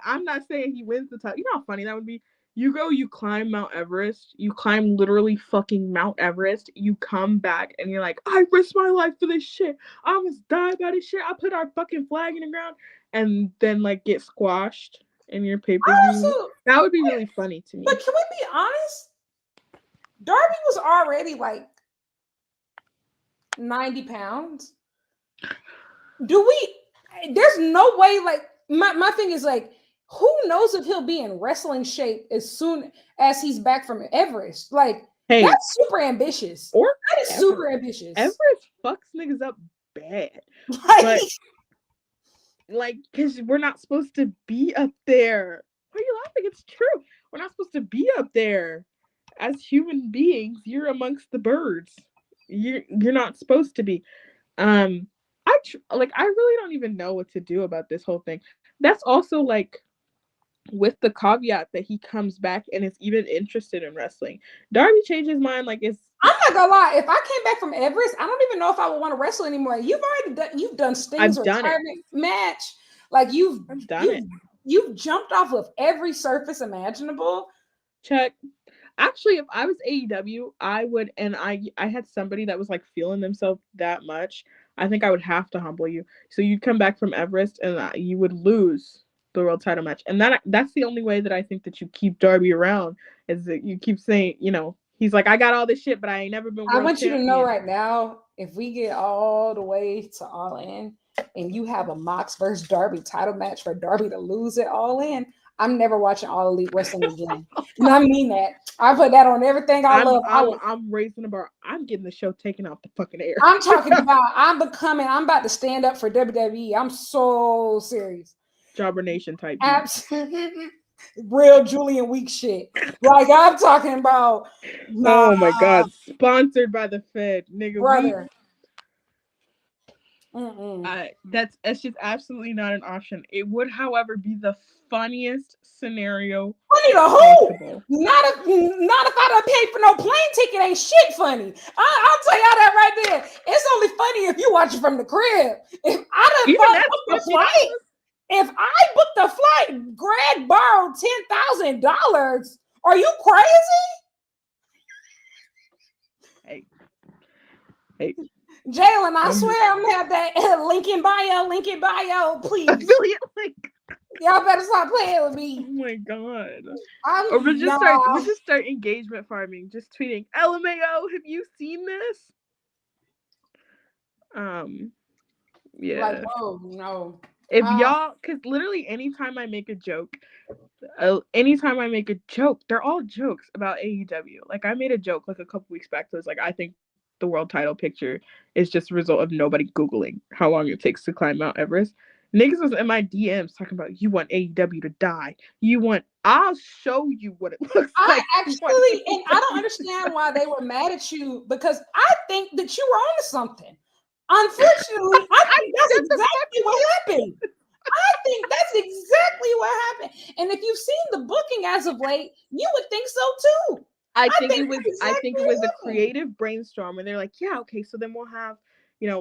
I'm not saying he wins the title. You know how funny that would be? You climb Mount Everest, you climb literally fucking Mount Everest, you come back and you're like, I risked my life for this shit. I almost died by this shit. I put our fucking flag in the ground and then like get squashed in your pay-per-view. That would be really funny to me. But can we be honest? Darby was already like 90 pounds. There's no way, like, my thing is like, who knows if he'll be in wrestling shape as soon as he's back from Everest? Like, that's super ambitious. That is super ambitious. Everest fucks niggas up bad. Like, because we're not supposed to be up there. Why are you laughing? It's true. We're not supposed to be up there. As human beings, you're amongst the birds. You're not supposed to be. I really don't even know what to do about this whole thing. That's also like with the caveat that he comes back and is even interested in wrestling. Darby changed his mind. Like, I'm not gonna lie. If I came back from Everest, I don't even know if I would want to wrestle anymore. You've done Sting's retirement match. Like you've jumped off of every surface imaginable. Check. Actually, if I was AEW, I would, and I had somebody that was like feeling themselves that much, I think I would have to humble you. So you'd come back from Everest and you would lose the world title match. And that's the only way that I think that you keep Darby around, is that you keep saying, He's like, I got all this shit, but I ain't never been world I want you to know champion. right now, if we get all the way to All In and you have a Mox versus Darby title match for Darby to lose it All In, I'm never watching All Elite Wrestling again. And I mean that. I put that on everything I love. I'm raising the bar. I'm getting the show taken off the fucking air. I'm talking about, I'm about to stand up for WWE. I'm so serious. Jobber Nation type. Absolutely. Real Julian Week shit. Like I'm talking about. Oh my God. Sponsored by the Fed. Nigga. Brother. That's just absolutely not an option. It would, however, be the funniest scenario. Funny to who? Not if I done paid for no plane ticket. Ain't shit funny. I'll tell y'all that right there. It's only funny if you watch it from the crib. If I done booked the flight, if I booked the flight, Greg borrowed $10,000. Are you crazy? Hey. Jalen, I swear I'm gonna have that link in bio, please. Affiliate link. Y'all better stop playing with me. Oh my God. Or we'll just start engagement farming. Just tweeting, LMAO, have you seen this? Yeah. Like, whoa, no. If y'all, because literally anytime I make a joke, they're all jokes about AEW. Like I made a joke like a couple weeks back that was like, I think the world title picture is just a result of nobody Googling how long it takes to climb Mount Everest. Niggas was in my DMs talking about, you want AEW to die. I'll show you what it looks like. Actually, and I don't understand why they were mad at you, because I think that you were onto something. Unfortunately, I think that's exactly what happened. And if you've seen the booking as of late, you would think so too. I think it was a creative brainstorm, and they're like, yeah, okay, so then we'll have,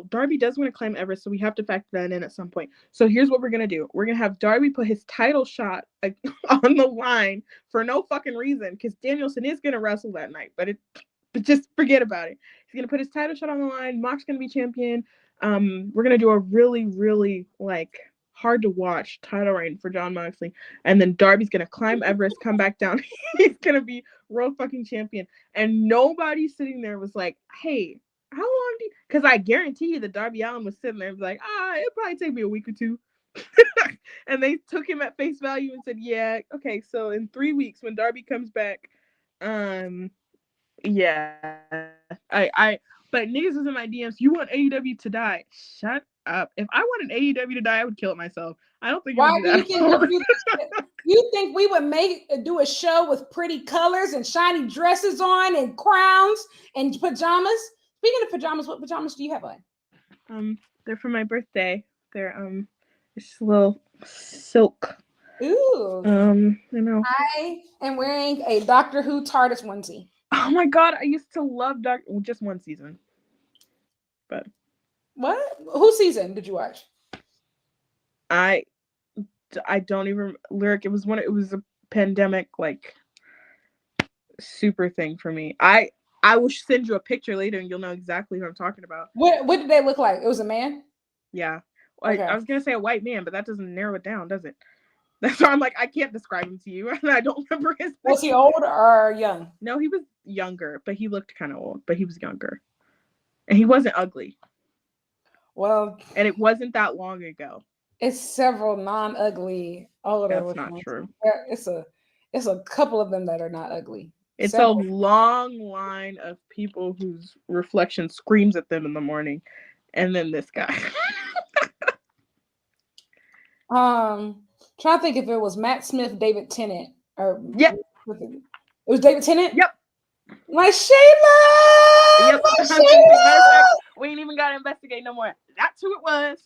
Darby does want to climb Everest, so we have to factor that in at some point. So here's what we're gonna do: we're gonna have Darby put his title shot on the line for no fucking reason, because Danielson is gonna wrestle that night, but just forget about it. He's gonna put his title shot on the line. Mox's gonna be champion. We're gonna do a really, really hard to watch title reign for Jon Moxley, and then Darby's gonna climb Everest, come back down. He's gonna be world fucking champion, and nobody sitting there was like, hey, how long because I guarantee you that Darby Allin was sitting there and was like, it'll probably take me a week or two. And they took him at face value and said, yeah, okay, so in 3 weeks when Darby comes back, yeah, but niggas was in my DMs, you want AEW to die? Shut up. If I wanted AEW to die, I would kill it myself. I don't think. Why do you think you think we would do a show with pretty colors and shiny dresses on and crowns and pajamas? Speaking of pajamas, what pajamas do you have on? They're for my birthday. They're just a little silk. Ooh. I know. I am wearing a Doctor Who TARDIS onesie. Oh my God, I used to love just one season. But what? Whose season did you watch? I don't even lyric. It was a pandemic super thing for me. I will send you a picture later and you'll know exactly who I'm talking about. What did they look like? It was a man? Yeah. Okay. I was gonna say a white man, but that doesn't narrow it down, does it? That's why I'm like, I can't describe him to you. And I don't remember his name. Was he old or young? No, he was younger, but he looked kind of old, but he was younger. And he wasn't ugly. Well, and it wasn't that long ago. It's several non-ugly older. That's not true. It's a couple of them that are not ugly. It's a long line of people whose reflection screams at them in the morning, and then this guy. Trying to think if it was Matt Smith, David Tennant, or yep, it was David Tennant. Yep, my Shayla. Yep, my Shayla. We ain't even got to investigate no more. That's who it was.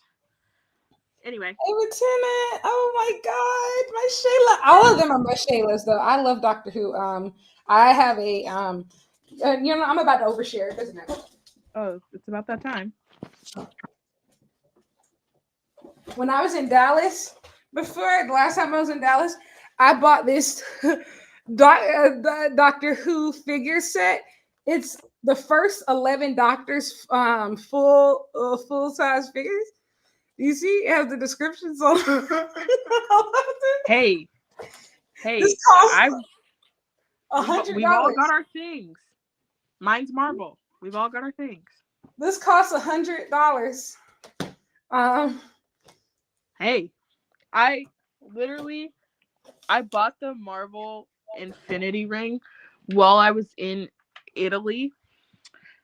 Anyway, David Tennant. Oh my God, my Shayla. All of them are my Shaylas, though. I love Doctor Who. I have a I'm about to overshare. It doesn't matter. Oh, it's about that time. When I was in Dallas, the last time I was in Dallas, I bought this Doctor Who figure set. It's the first 11 Doctors full size figures. You see, it has the descriptions on. Hey, this costs $100. We've all got our things. Mine's Marvel. We've all got our things. This costs $100. Hey, I bought the Marvel Infinity Ring while I was in Italy.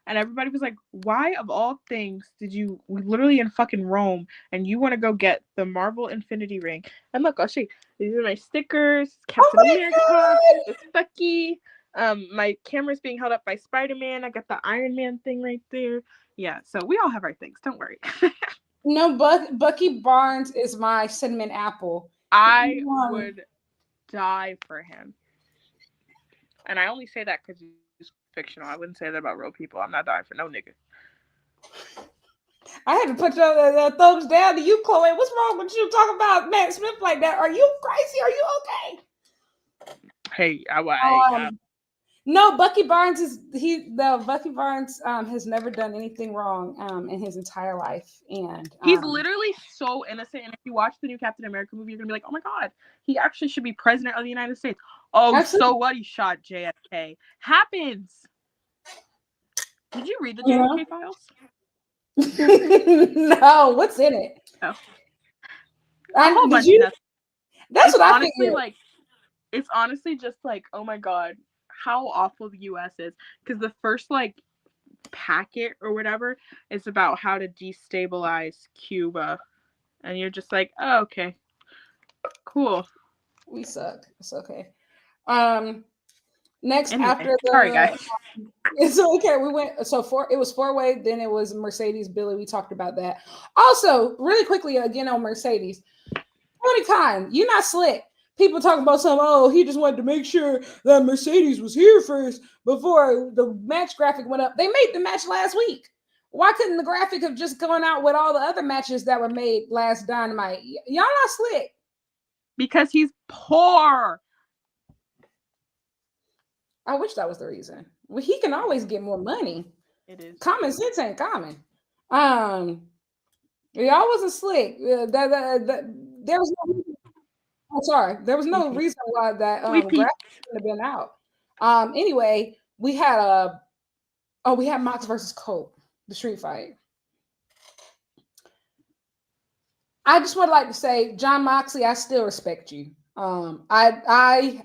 And everybody was like, why of all things did we literally in fucking Rome and you want to go get the Marvel Infinity Ring? And look, I'll show you. These are my stickers, Captain America pop, the Stucky. My camera's being held up by Spider-Man. I got the Iron Man thing right there. Yeah, so we all have our things. Don't worry. No, Bucky Barnes is my cinnamon apple. I would die for him. And I only say that because he's fictional. I wouldn't say that about real people. I'm not dying for no nigga. I had to put your thumbs down to you, Chloe. What's wrong with you talking about Matt Smith like that? Are you crazy? Are you okay? Hey, no, Bucky Barnes Bucky Barnes has never done anything wrong in his entire life, and he's literally so innocent. And if you watch the new Captain America movie, you're gonna be like, oh my god, he actually should be president of the United States. Oh, absolutely. So what? He shot JFK. Happens. Did you read the JFK files? No, what's in it? Oh, a whole bunch of nothing. That's what I figured. Like, it's honestly just like, oh my god, how awful the U.S. is. Because the first like packet or whatever is about how to destabilize Cuba, and you're just like, oh, okay, cool. We suck. It's okay. Next, anyway, after the sorry guys, it's okay. We went it was 4-way, then it was Mercedes Billy. We talked about that. Also, really quickly again on Mercedes. Tony Khan, you're not slick. People talking about he just wanted to make sure that Mercedes was here first before the match graphic went up. They made the match last week. Why couldn't the graphic have just gone out with all the other matches that were made last Dynamite? Y'all not slick. Because he's poor. I wish that was the reason. Well, he can always get more money. It is. Common sense ain't common. Y'all wasn't slick. There was no reason. I'm sorry. There was no reason why that graphic should have been out. Anyway, we had Mox versus Colt, the street fight. I just would like to say, John Moxley, I still respect you. John Moxley,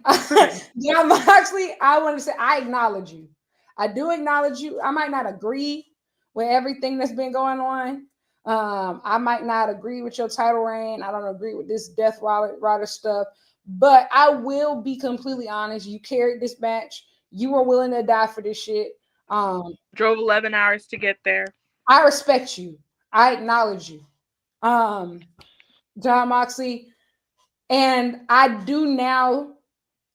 I want to say I acknowledge you. I do acknowledge you. I might not agree with everything that's been going on. I might not agree with your title reign. I don't agree with this Death Rider stuff, but I will be completely honest. You carried this match. You were willing to die for this shit. Drove 11 hours to get there. I respect you. I acknowledge you. John Moxley. And I do now,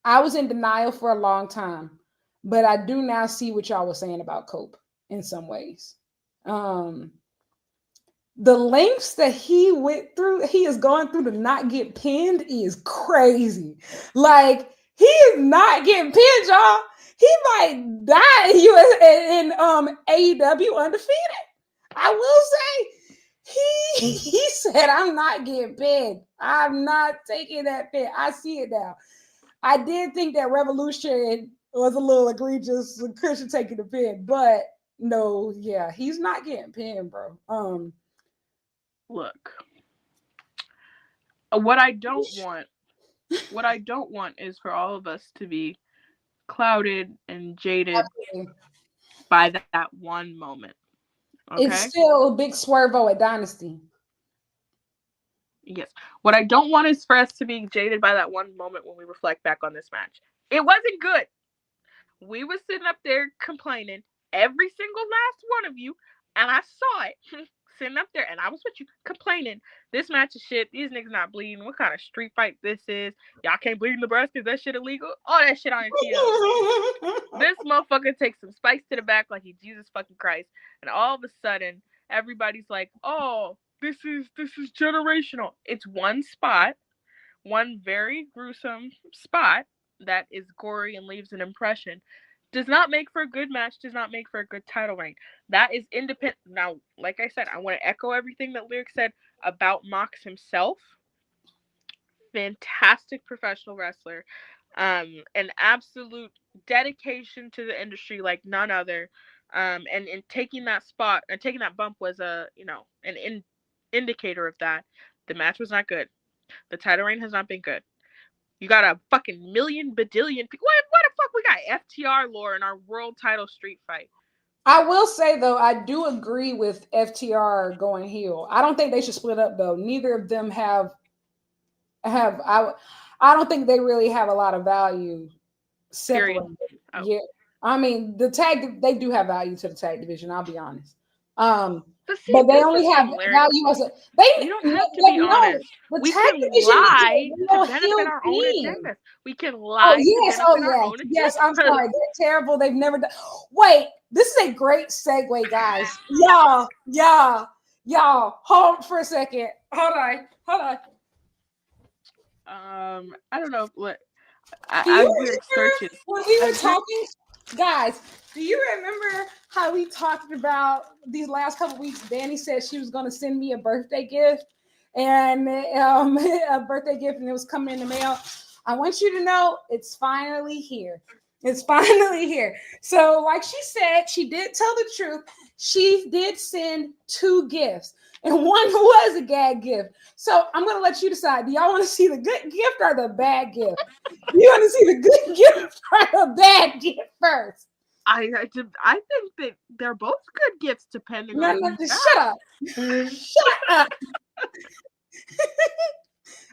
I was in denial for a long time, but I do now see what y'all was saying about Cope in some ways. The lengths that he is going through to not get pinned is crazy. Like, he is not getting pinned, y'all. He might die in AEW undefeated. I will say, he said, I'm not getting pinned. I'm not taking that pin. I see it now. I did think that Revolution was a little egregious, Christian taking the pin, but no, yeah, he's not getting pinned, bro. Look, what I don't want is for all of us to be clouded and jaded by that one moment. Okay? It's still a big swervo at Dynasty. Yes. What I don't want is for us to be jaded by that one moment when we reflect back on this match. It wasn't good. We were sitting up there complaining, every single last one of you, and I saw it sitting up there, and I was with you complaining. This match is shit. These niggas not bleeding. What kind of street fight this is? Y'all can't bleed in Nebraska. Is that shit illegal? All that shit on your TV. This motherfucker takes some spikes to the back like he's Jesus fucking Christ, and all of a sudden, everybody's like, oh, this is generational. It's one spot, one very gruesome spot that is gory and leaves an impression. Does not make for a good match, does not make for a good title reign. That is independent. Now, like I said, I want to echo everything that Lyric said about Mox himself. Fantastic professional wrestler. An absolute dedication to the industry like none other. And in taking that spot and taking that bump was an indicator of that. The match was not good. The title reign has not been good. You got a fucking million badillion people. What the fuck? We got FTR lore in our world title street fight. I will say though, I do agree with FTR going heel. I don't think they should split up though. Neither of them have I don't think they really have a lot of value separated. Oh. Yeah. I mean, they do have value to the tag division, I'll be honest. But they only have value as you don't have to be honest. We can lie to benefit our own agendas. We can lie to benefit our own agendas. Yes, I'm sorry. They're terrible. They've never done. Wait, this is a great segue, guys. Y'all, hold for a second. Hold on. I don't know what. I was searching. When we were talking, guys, do you remember how we talked about these last couple weeks? Dani said she was going to send me a birthday gift, and a birthday gift, and it was coming in the mail. I want you to know it's finally here. It's finally here. So, like she said, she did tell the truth. She did send 2 gifts, and one was a gag gift. So I'm going to let you decide. Do y'all want to see the good gift or the bad gift? You want to see the good gift or the bad gift first? I think that they're both good gifts depending on. Shut up. Shut up.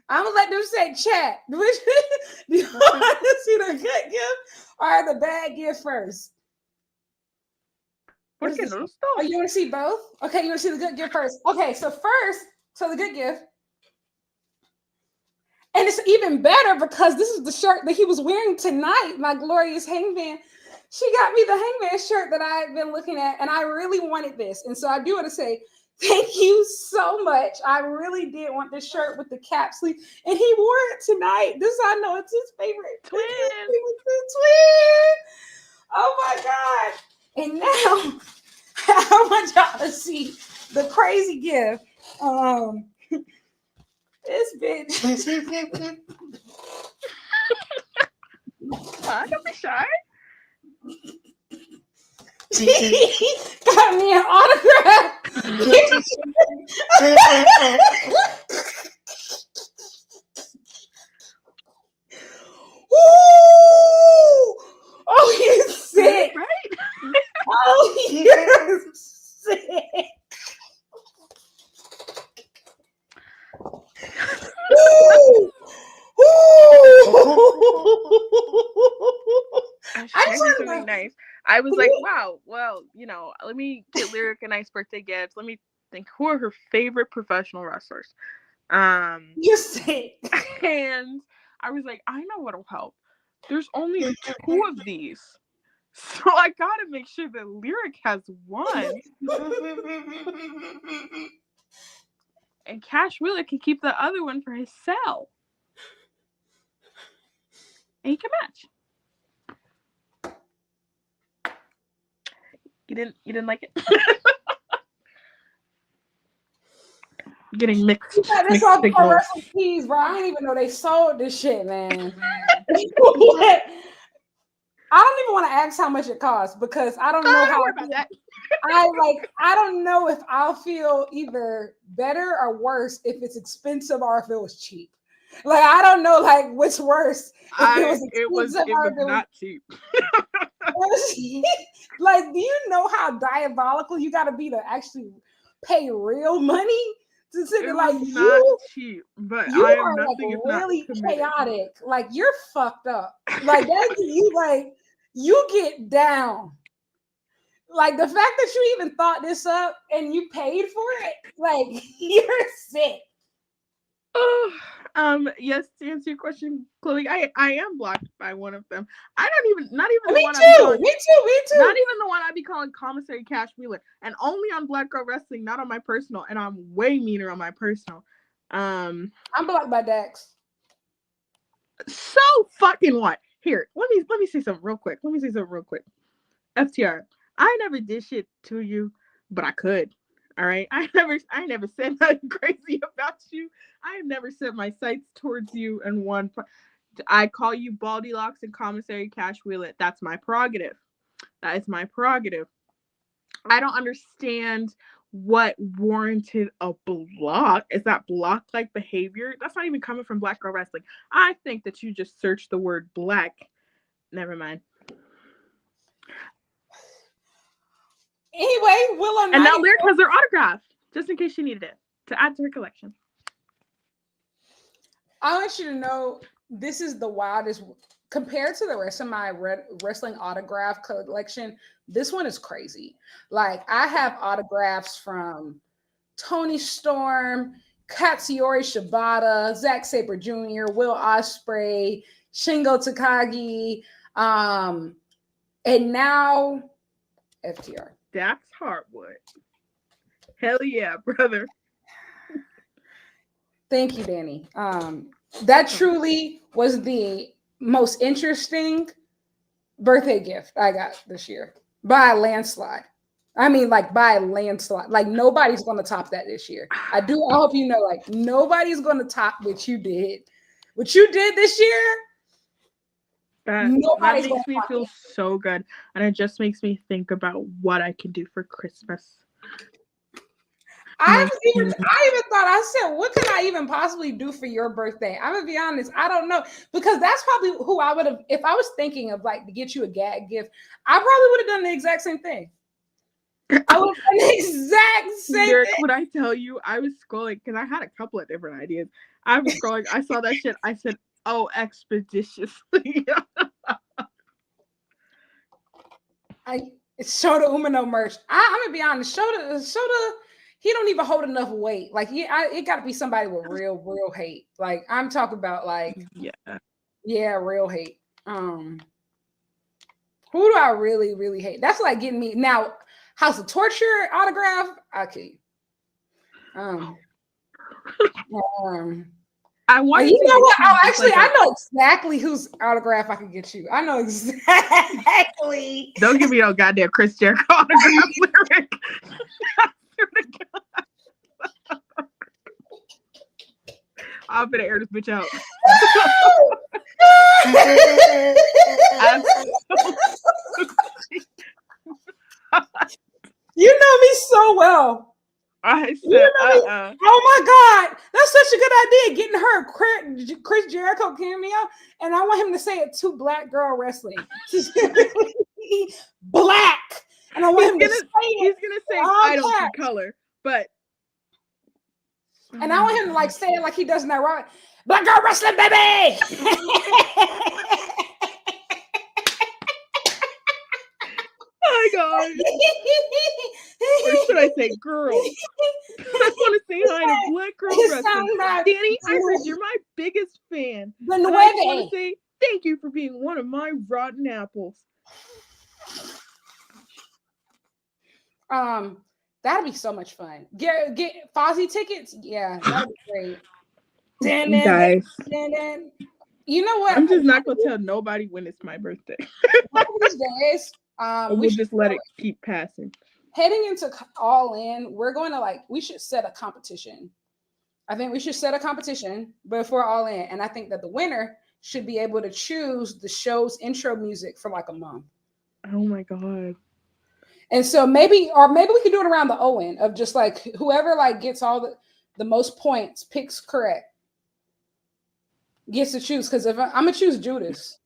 I'm going to let them say chat. Do you want to see the good gift or the bad gift first? Oh, you want to see both? Okay, you want to see the good gift first. Okay, so the good gift. And it's even better because this is the shirt that he was wearing tonight, my glorious Hangman. She got me the Hangman shirt that I've been looking at, and I really wanted this. And so I do want to say thank you so much. I really did want this shirt with the cap sleeve, and he wore it tonight. This I know it's his favorite twin. Oh my God. And now I want y'all to see the crazy gift. This bitch. Don't be shy. Got me an autograph. Oh, you're sick. Right? Oh, you're sick. I just want something nice. I was like, wow, well, let me get Lyric a nice birthday gift. Let me think, who are her favorite professional wrestlers? You're sick. And I was like, I know what'll help. There's only 2 of these. So I gotta make sure that Lyric has one. And Cash Wheeler can keep the other one for his cell. And he can match. You didn't like it? Getting mixed. Yeah, this all Wrestle Keys, bro. I didn't even know they sold this shit, man. I don't even want to ask how much it costs because I don't know how about that. I don't know if I'll feel either better or worse if it's expensive or if it was cheap. Like I don't know, like what's worse. It was not cheap. Like, do you know how diabolical you got to be to actually pay real money to sit there? Like not cheap, but you I are am like really chaotic. Like you're fucked up. Like that's you. Like you get down. Like the fact that you even thought this up and you paid for it, like you're sick. Yes, to answer your question, Chloe, I am blocked by one of them. Not even the one me too. Not even the one I'd be calling Commissary Cash Wheeler, and only on Black Girl Wrestling, not on my personal, and I'm way meaner on my personal. I'm blocked by Dax. So fucking what? Here, let me say something real quick. FTR, I never did shit to you, but I could. All right, I never said nothing crazy about you. I have never set my sights towards you and one. I call you Baldy Locks and Commissary Cash Wheelet. That's my prerogative. That is my prerogative. I don't understand what warranted a block. Is that block-like behavior? That's not even coming from Black Girl Wrestling. I think that you just searched the word black. Never mind. Anyway, Willow And now Lyric has their autograph, just in case she needed it, to add to her collection. I want you to know this is the wildest compared to the rest of my wrestling autograph collection. This one is crazy. Like, I have autographs from Tony Storm, Katsuyori Shibata, Zack Sabre Jr., Will Ospreay, Shingo Takagi, and now FTR. Dax Hartwood. Hell yeah, brother. Thank you, Dani. That truly was the most interesting birthday gift I got this year by a landslide. I mean, like, by a landslide. Like, nobody's going to top that this year. I hope you know, like, nobody's going to top what you did. What you did this year, that makes me feel so good. And it just makes me think about what I can do for Christmas. I even thought, I said, what can I even possibly do for your birthday? I'm gonna be honest, I don't know, because that's probably who I would have, if I was thinking of like to get you a gag gift, I probably would have done the exact same thing. I would have done the exact same thing. When I tell you, I was scrolling because I had a couple of different ideas. I was scrolling, I saw that shit, I said, oh, expeditiously. Shota Umino merch. I'm gonna be honest, Shota, he don't even hold enough weight. Like, it got to be somebody with real hate. Like, I'm talking about, like, real hate. Who do I really hate? That's like getting me now. House of Torture autograph. Okay. I want you know what? I know exactly whose autograph I can get you. I know exactly. Don't give me no goddamn Chris Jericho autograph, Lyric. I'm gonna air this bitch out. You know me so well. I said, oh my God, that's such a good idea. Getting her Chris Jericho cameo, and I want him to say it to Black Girl Wrestling. Black. And I want him to say it. He's gonna say I don't see color, but and I want him to like say it like he does in that right. Black Girl Wrestling, baby. Oh my God. Or should I say girl? I want to say hi to Black Girl Wrestling. Dani, I heard you're my biggest fan. I just want to say thank you for being one of my rotten apples. That'd be so much fun. Get Fozzy tickets. Yeah, that'd be great. Guys, you know what? I'm just not gonna tell nobody when it's my birthday. One of these days, we'll just let it keep passing. Heading into All In, we're going to we should set a competition. I think we should set a competition before All In, and I think that the winner should be able to choose the show's intro music for like a month. Oh my God. And so maybe we could do it around the Owen of just like whoever like gets all the most points, picks correct, gets to choose. Because if I'm gonna choose Judas,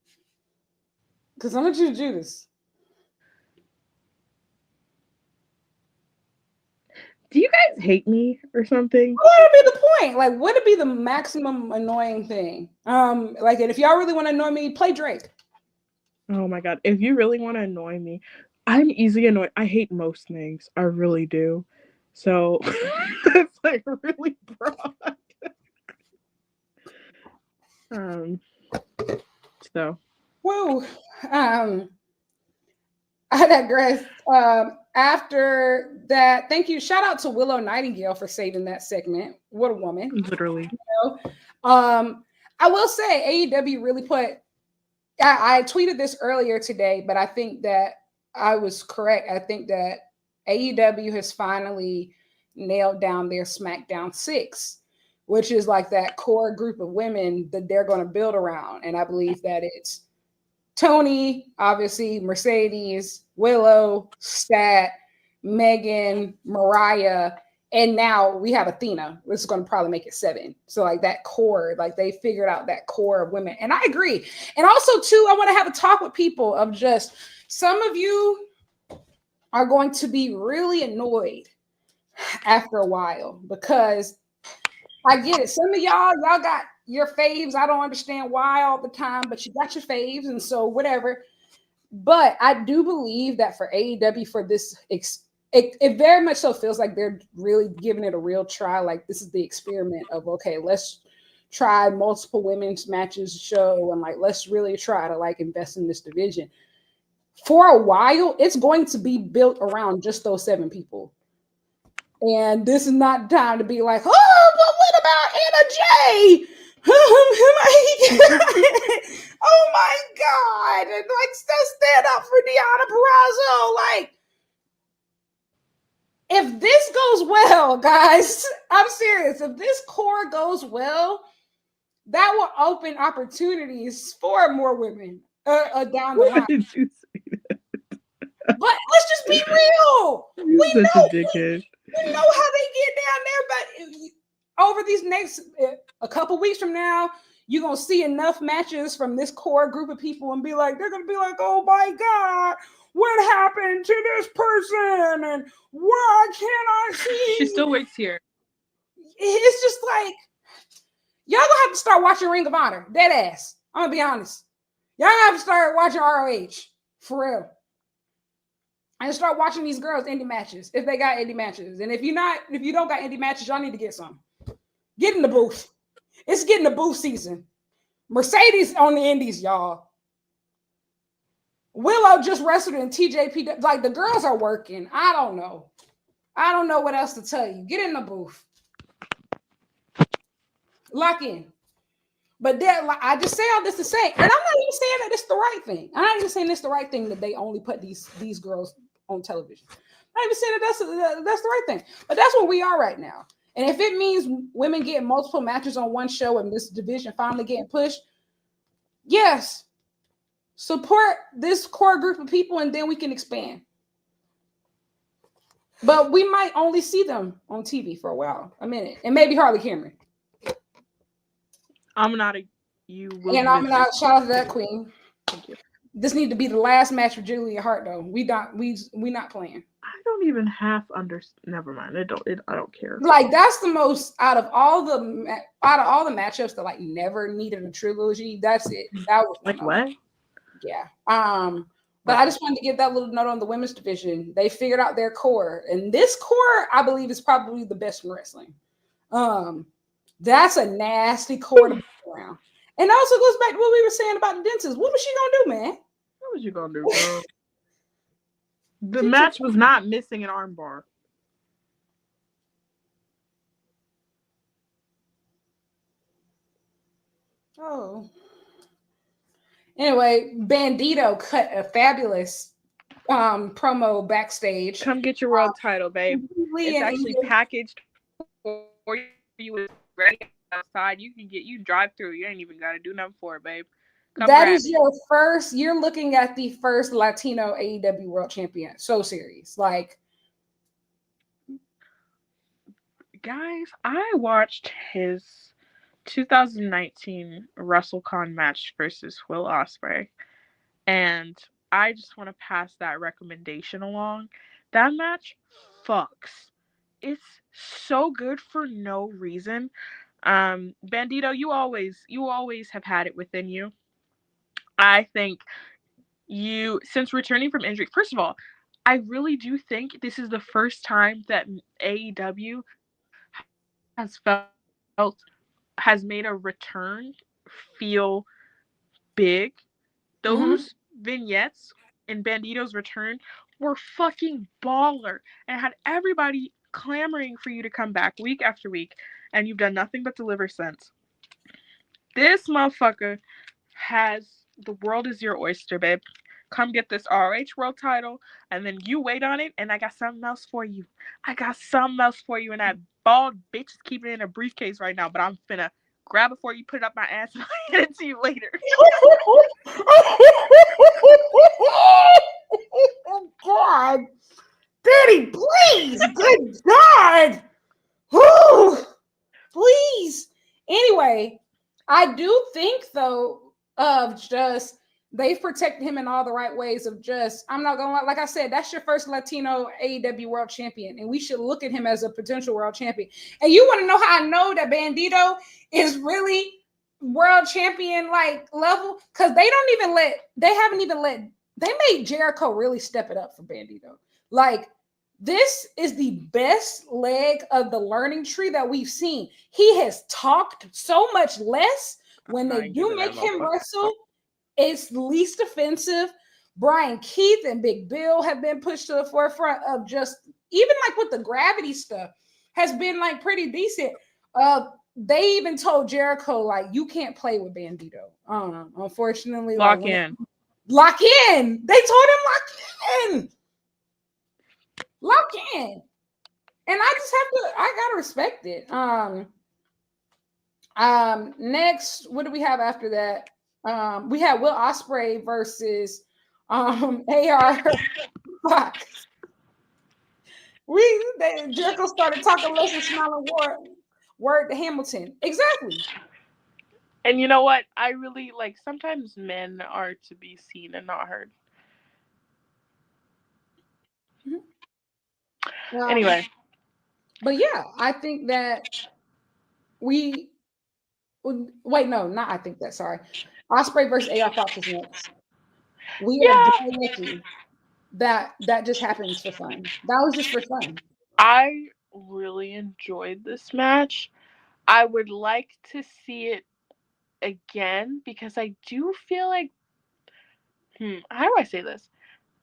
Do you guys hate me or something? What would be the point? Like, what would be the maximum annoying thing? And if y'all really want to annoy me, play Drake. Oh my God. If you really want to annoy me, I'm easily annoyed. I hate most things. I really do. So it's like really broad. So. Woo. I digress. After that, thank you. Shout out to Willow Nightingale for saving that segment. What a woman. Literally. I will say AEW really put, I tweeted this earlier today, but I think that I was correct. I think that AEW has finally nailed down their SmackDown 6, which is like that core group of women that they're going to build around. And I believe that it's Tony, obviously, Mercedes, Willow, Stat, Megan, Mariah, and now we have Athena, which is going to probably make it 7. So like that core, like they figured out that core of women. And I agree. And also too, I want to have a talk with people of just some of you are going to be really annoyed after a while because I get it. Some of y'all got your faves. I don't understand why all the time, but you got your faves, and so whatever. But I do believe that for AEW, for this, it very much so feels like they're really giving it a real try. Like this is the experiment of, okay, let's try multiple women's matches show, and like let's really try to like invest in this division. For a while, it's going to be built around just those 7 people. And this is not time to be like, oh, but what about Anna Jay? Oh my God. And like, stand up for Deonna Purrazzo. Like, if this goes well, guys, I'm serious. If this core goes well, that will open opportunities for more women down the line. Why did you say that? But let's just be real. You're such a dickhead. We know how they get down there, but over these next a couple weeks from now, you're gonna see enough matches from this core group of people and be like, they're gonna be like, oh my God, what happened to this person? And why can't I see? She still waits here. It's just like y'all gonna have to start watching Ring of Honor. Dead ass. I'm gonna be honest. Y'all gonna have to start watching ROH for real. And start watching these girls indie matches if they got indie matches. And if you don't got indie matches, y'all need to get some. Get in the booth. It's getting the booth season. Mercedes on the indies, y'all. Willow just wrestled in TJP. Like the girls are working. I don't know. I don't know what else to tell you. Get in the booth. Lock in. But I just say all this to say, and I'm not even saying that it's the right thing. I'm not even saying it's the right thing that they only put these girls on television. I'm not even saying that that's the right thing. But that's where we are right now. And if it means women getting multiple matches on one show and this division finally getting pushed, yes, support this core group of people and then we can expand. But we might only see them on TV for a while, a minute, and maybe Harley Cameron. I'm not a you. And I'm not shout out to that queen. Thank you. This need to be the last match for Julia Hart, though. We not playing. I don't even half understand. Never mind. I don't care. Like that's the most out of all the matchups that like never needed a trilogy. That's it. That was like what? Yeah. But I just wanted to give that little note on the women's division. They figured out their core, and this core, I believe, is probably the best in wrestling. That's a nasty core to be around. And also goes back to what we were saying about the dentist. What was she gonna do, man? What was you gonna do, girl? The match was not missing an armbar. Oh. Anyway, Bandito cut a fabulous promo backstage. Come get your world title, babe. It's actually packaged for you. Ready outside. You drive through. You ain't even gotta do nothing for it, babe. That is your first. You're looking at the first Latino AEW World Champion. So serious, like. Guys, I watched his 2019 WrestleCon match versus Will Ospreay, and I just want to pass that recommendation along. That match fucks. It's so good for no reason. Bandito, you always have had it within you. I think you, since returning from injury, first of all, I really do think this is the first time that AEW has made a return feel big. Those vignettes in Bandito's return were fucking baller and had everybody clamoring for you to come back week after week, and you've done nothing but deliver since. This motherfucker has the world is your oyster, babe. come get this RH World title, and then you wait on it, and I got something else for you. And that bald bitch is keeping it in a briefcase right now, but I'm finna grab it for you, put it up my ass, and I'll hand it to you later. God. Daddy, please. Good God. Whew. Please. Anyway, I do think, though, of just they've protected him in all the right ways of just, I'm not going to lie, like I said, that's your first Latino AEW world champion, and we should look at him as a potential world champion. And you want to know how I know that Bandito is really world champion like level? Because they made Jericho really step it up for Bandito. Like, this is the best leg of the learning tree that we've seen. He has talked so much less. When they do make him wrestle, it's least offensive. Brian Keith and Big Bill have been pushed to the forefront of just, even like with the gravity stuff, has been like pretty decent. They even told Jericho, like, you can't play with Bandito. Unfortunately, Lock in. They told him lock in. Lock in. And I gotta respect it. Next, what do we have after that? We had Will Ospreay versus AR Fox. Jericho started talking less and smiling word to Hamilton. Exactly. And you know what? I really like, sometimes men are to be seen and not heard. Anyway. But yeah, I think that sorry. Ospreay versus AR Fox is next. We are very lucky that just happens for fun. That was just for fun. I really enjoyed this match. I would like to see it again because I do feel like, how do I say this?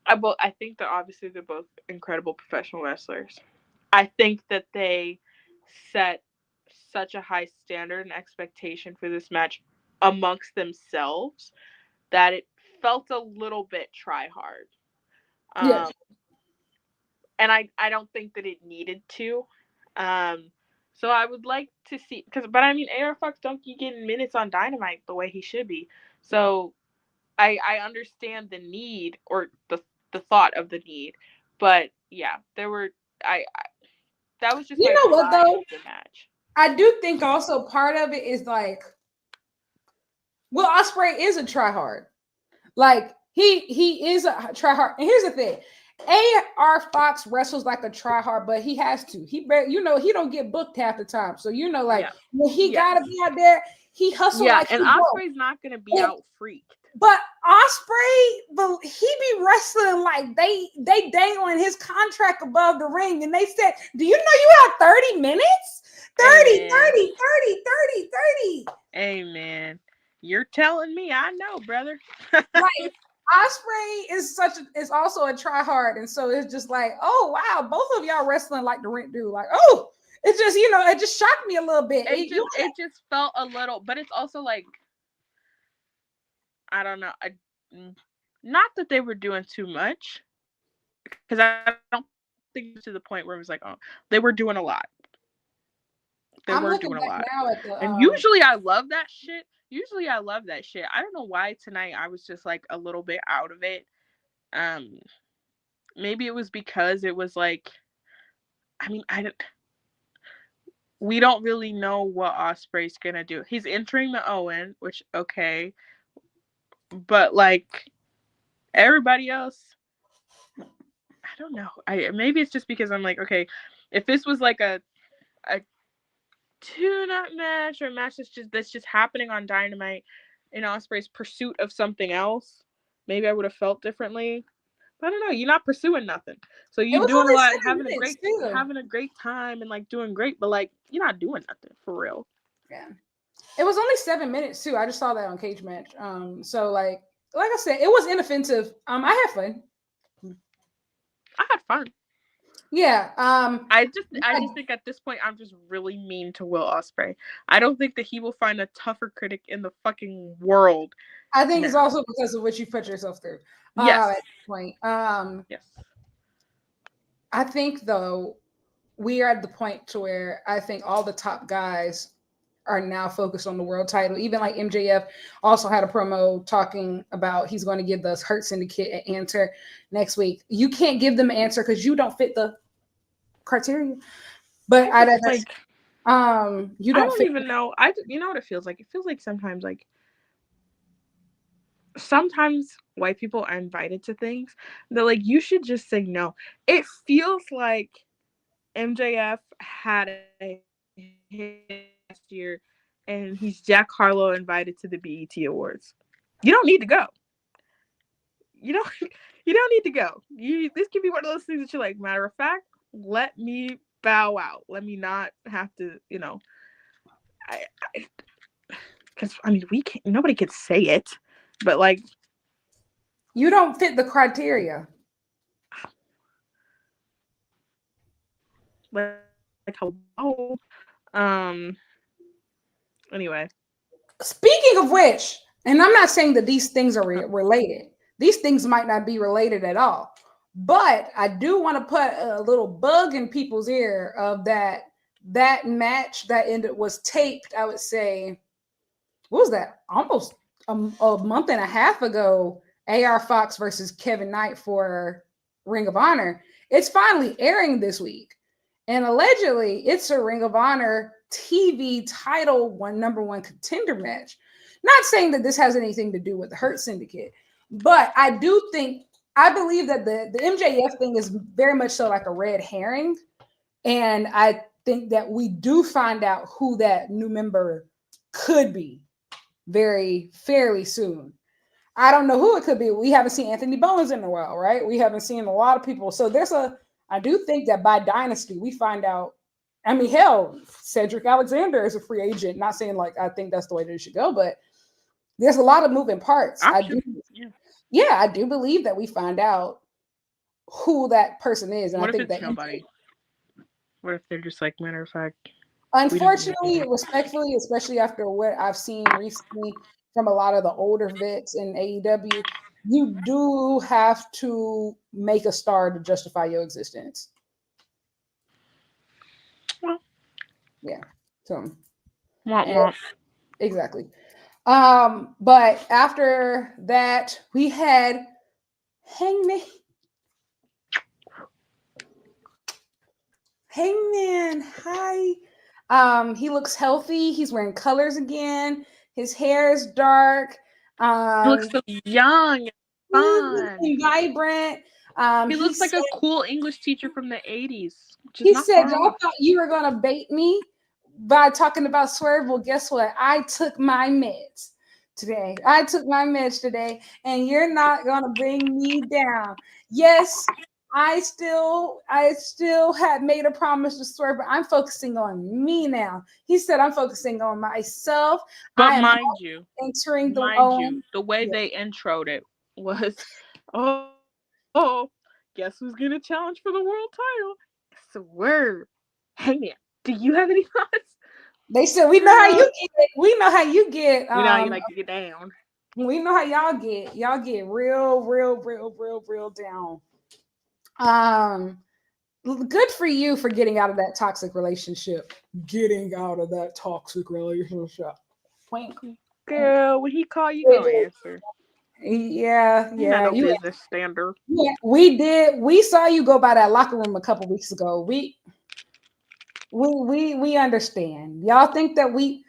I think that obviously they're both incredible professional wrestlers. I think that they set such a high standard and expectation for this match amongst themselves that it felt a little bit try hard. Yes. And I don't think that it needed to. So I would like to see, but I mean, AR Fox don't keep getting minutes on Dynamite the way he should be. So I understand the need, or the thought of the need, but yeah, that was just, you know what though, the match. I do think also part of it is like, Will Ospreay is a try hard. Like he is a try hard. And here's the thing. AR Fox wrestles like a try hard, but he has to. He don't get booked half the time. So when he gotta be out there, he hustles like and Ospreay's not gonna be out freaked. But Ospreay, he be wrestling like they dangling his contract above the ring, and they said, "Do you know you have 30 minutes? 30. Hey man, you're telling me I know, brother." Like, Ospreay is also a try hard, and so it's just like, oh wow, both of y'all wrestling like the rent do. Like, oh, it's just it just shocked me a little bit. It just felt a little, but it's also like, I don't know, not that they were doing too much, because I don't think to the point where it was like, oh, they were doing a lot. They were doing a lot. And usually I love that shit. I don't know why tonight I was just like a little bit out of it. Maybe it was because it was like, I mean, we don't really know what Ospreay's gonna do. He's entering the Owen, which, okay, but like everybody else, I don't know. Maybe it's just because I'm like, okay, if this was like a tune-up match, or a match that's just happening on Dynamite in Ospreay's pursuit of something else, maybe I would have felt differently. But I don't know. You're not pursuing nothing, so you're doing a lot, having a great time, and like doing great, but like you're not doing nothing for real. Yeah, it was only 7 minutes too. I just saw that on Cage Match. So like I said, it was inoffensive. I had fun. Yeah. I just think at this point I'm just really mean to Will Ospreay. I don't think that he will find a tougher critic in the fucking world. I think it's also because of what you put yourself through. Yes. At this point. Yes. I think though we are at the point to where I think all the top guys are now focused on the world title. Even like MJF also had a promo talking about he's going to give the Hurt Syndicate an answer next week. You can't give them an answer because you don't fit the criteria. But I don't even know. You know what it feels like? It feels like sometimes white people are invited to things. They're like, you should just say no. It feels like MJF had a hit last year and he's Jack Harlow invited to the BET Awards. You don't need to go. You don't need to go. This can be one of those things that you're like, matter of fact, let me bow out. Let me not have to, because nobody could say it, but like, you don't fit the criteria. Like hello. Anyway. Speaking of which, and I'm not saying that these things are related. These things might not be related at all. But I do want to put a little bug in people's ear of that match that was taped, I would say, what was that? Almost a month and a half ago, AR Fox versus Kevin Knight for Ring of Honor. It's finally airing this week. And allegedly, it's a Ring of Honor TV title #1 contender match. Not saying that this has anything to do with the Hurt Syndicate, but I believe that the MJF thing is very much so like a red herring. And I think that we do find out who that new member could be fairly soon. I don't know who it could be. We haven't seen Anthony Bowens in a while, right? We haven't seen a lot of people. So I do think that by Dynasty, we find out, I mean, hell, Cedric Alexander is a free agent. Not saying like I think that's the way that it should go, but there's a lot of moving parts. I do believe that we find out who that person is. And what I think if it's that nobody? What if they're just like, matter of fact? Unfortunately, respectfully, especially after what I've seen recently from a lot of the older vets in AEW, you do have to make a star to justify your existence. Well, yeah. So, exactly. But after that, we had Hangman. Hi. He looks healthy. He's wearing colors again. His hair is dark. He looks so young and fun. And vibrant. He looks like a cool English teacher from the 80s. He said, y'all thought you were going to bait me by talking about Swerve. Well, guess what? I took my meds today. And you're not going to bring me down. Yes, I still had made a promise to Swerve, but I'm focusing on me now. He said, I'm focusing on myself. But mind you, the way they introed it was, guess who's going to challenge for the world title? Swerve. Hey, man, do you have any thoughts? They said, we know how you get. We know how you get. We know how you like to get down. We know how y'all get. Y'all get real down. Good for you for getting out of that toxic relationship. Girl, when he call you, gonna answer. Yeah. No business standard. Yeah, we did. We saw you go by that locker room a couple weeks ago. We understand. Y'all think we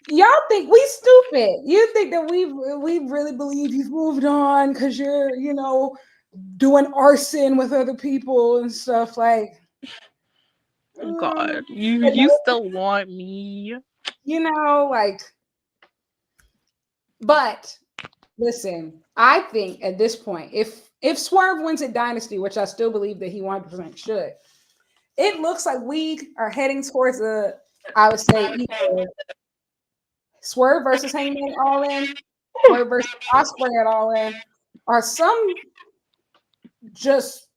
stupid. You think that we really believe you've moved on because you're, doing arson with other people and stuff like. Oh God, you still want me? But listen, I think at this point, if Swerve wins at Dynasty, which I still believe that he 100% should, it looks like we are heading towards I would say either Swerve versus Hangman All In, Swerve versus Ospreay at All In, or some just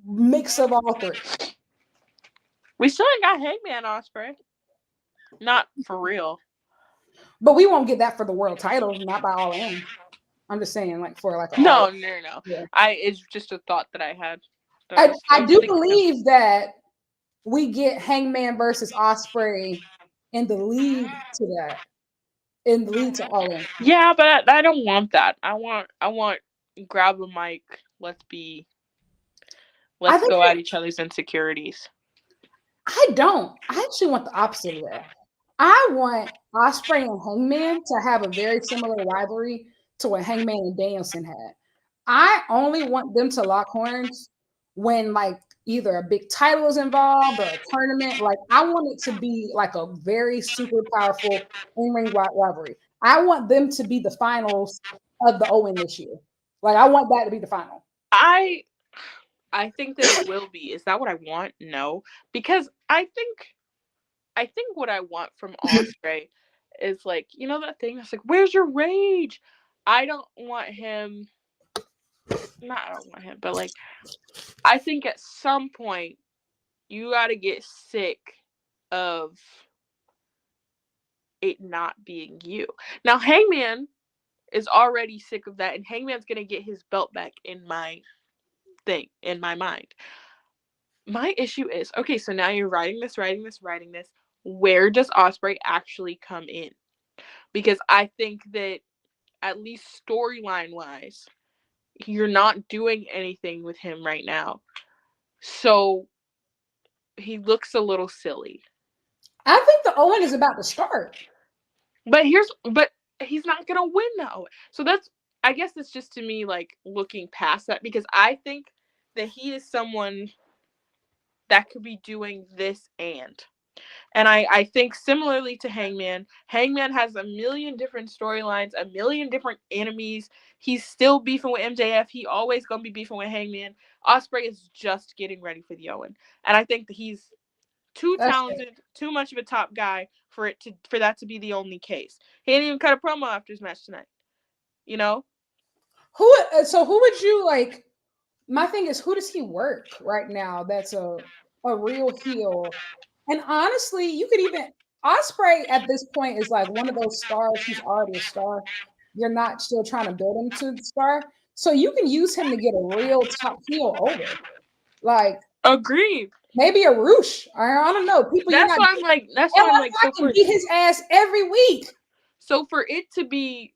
mix of all three. We still ain't got Hangman Ospreay. Not for real. But we won't get that for the world title, not by All In. I'm just saying, like for like No. Yeah. It's just a thought that I had. I do believe that we get Hangman versus Ospreay in the lead to that. In the lead to All In. Yeah, but I don't want that. I want grab a mic. Let's go at each other's insecurities. I don't. I actually want the opposite of that. I want Ospreay and Hangman to have a very similar rivalry to what Hangman and Danielson had. I only want them to lock horns when like either a big title is involved or a tournament. Like I want it to be like a very super powerful in-ring rivalry. I want them to be the finals of the Owen this year. Like I want that to be the final. I think that it will be. Is that what I want? No, because I think what I want from Ospreay is like, you know that thing that's like, where's your rage? I don't want him. I don't want him, but like, I think at some point you got to get sick of it not being you. Now, Hangman is already sick of that, and Hangman's gonna get his belt back in my mind. My issue is, okay, so now you're writing this. Where does Ospreay actually come in? Because I think that at least storyline wise, you're not doing anything with him right now. So he looks a little silly. I think the Owen is about to start. But he's not gonna win though. So I guess it's just to me like looking past that, because I think that he is someone that could be doing this and I think similarly to Hangman has a million different storylines, a million different enemies. He's still beefing with MJF. He always gonna be beefing with Hangman. Ospreay is just getting ready for the Owen, and I think that he's too talented, too much of a top guy for that to be the only case. He didn't even cut a promo after his match tonight. You know? Who would you like? My thing is, who does he work right now that's a real heel? And honestly, you could even Ospreay at this point is like one of those stars. He's already a star. You're not still trying to build him to the star. So you can use him to get a real top heel over. Like agreed. Maybe a Roosh. I don't know. People. That's why I'm like. That's why I'm like. So can beat his ass every week. So for it to be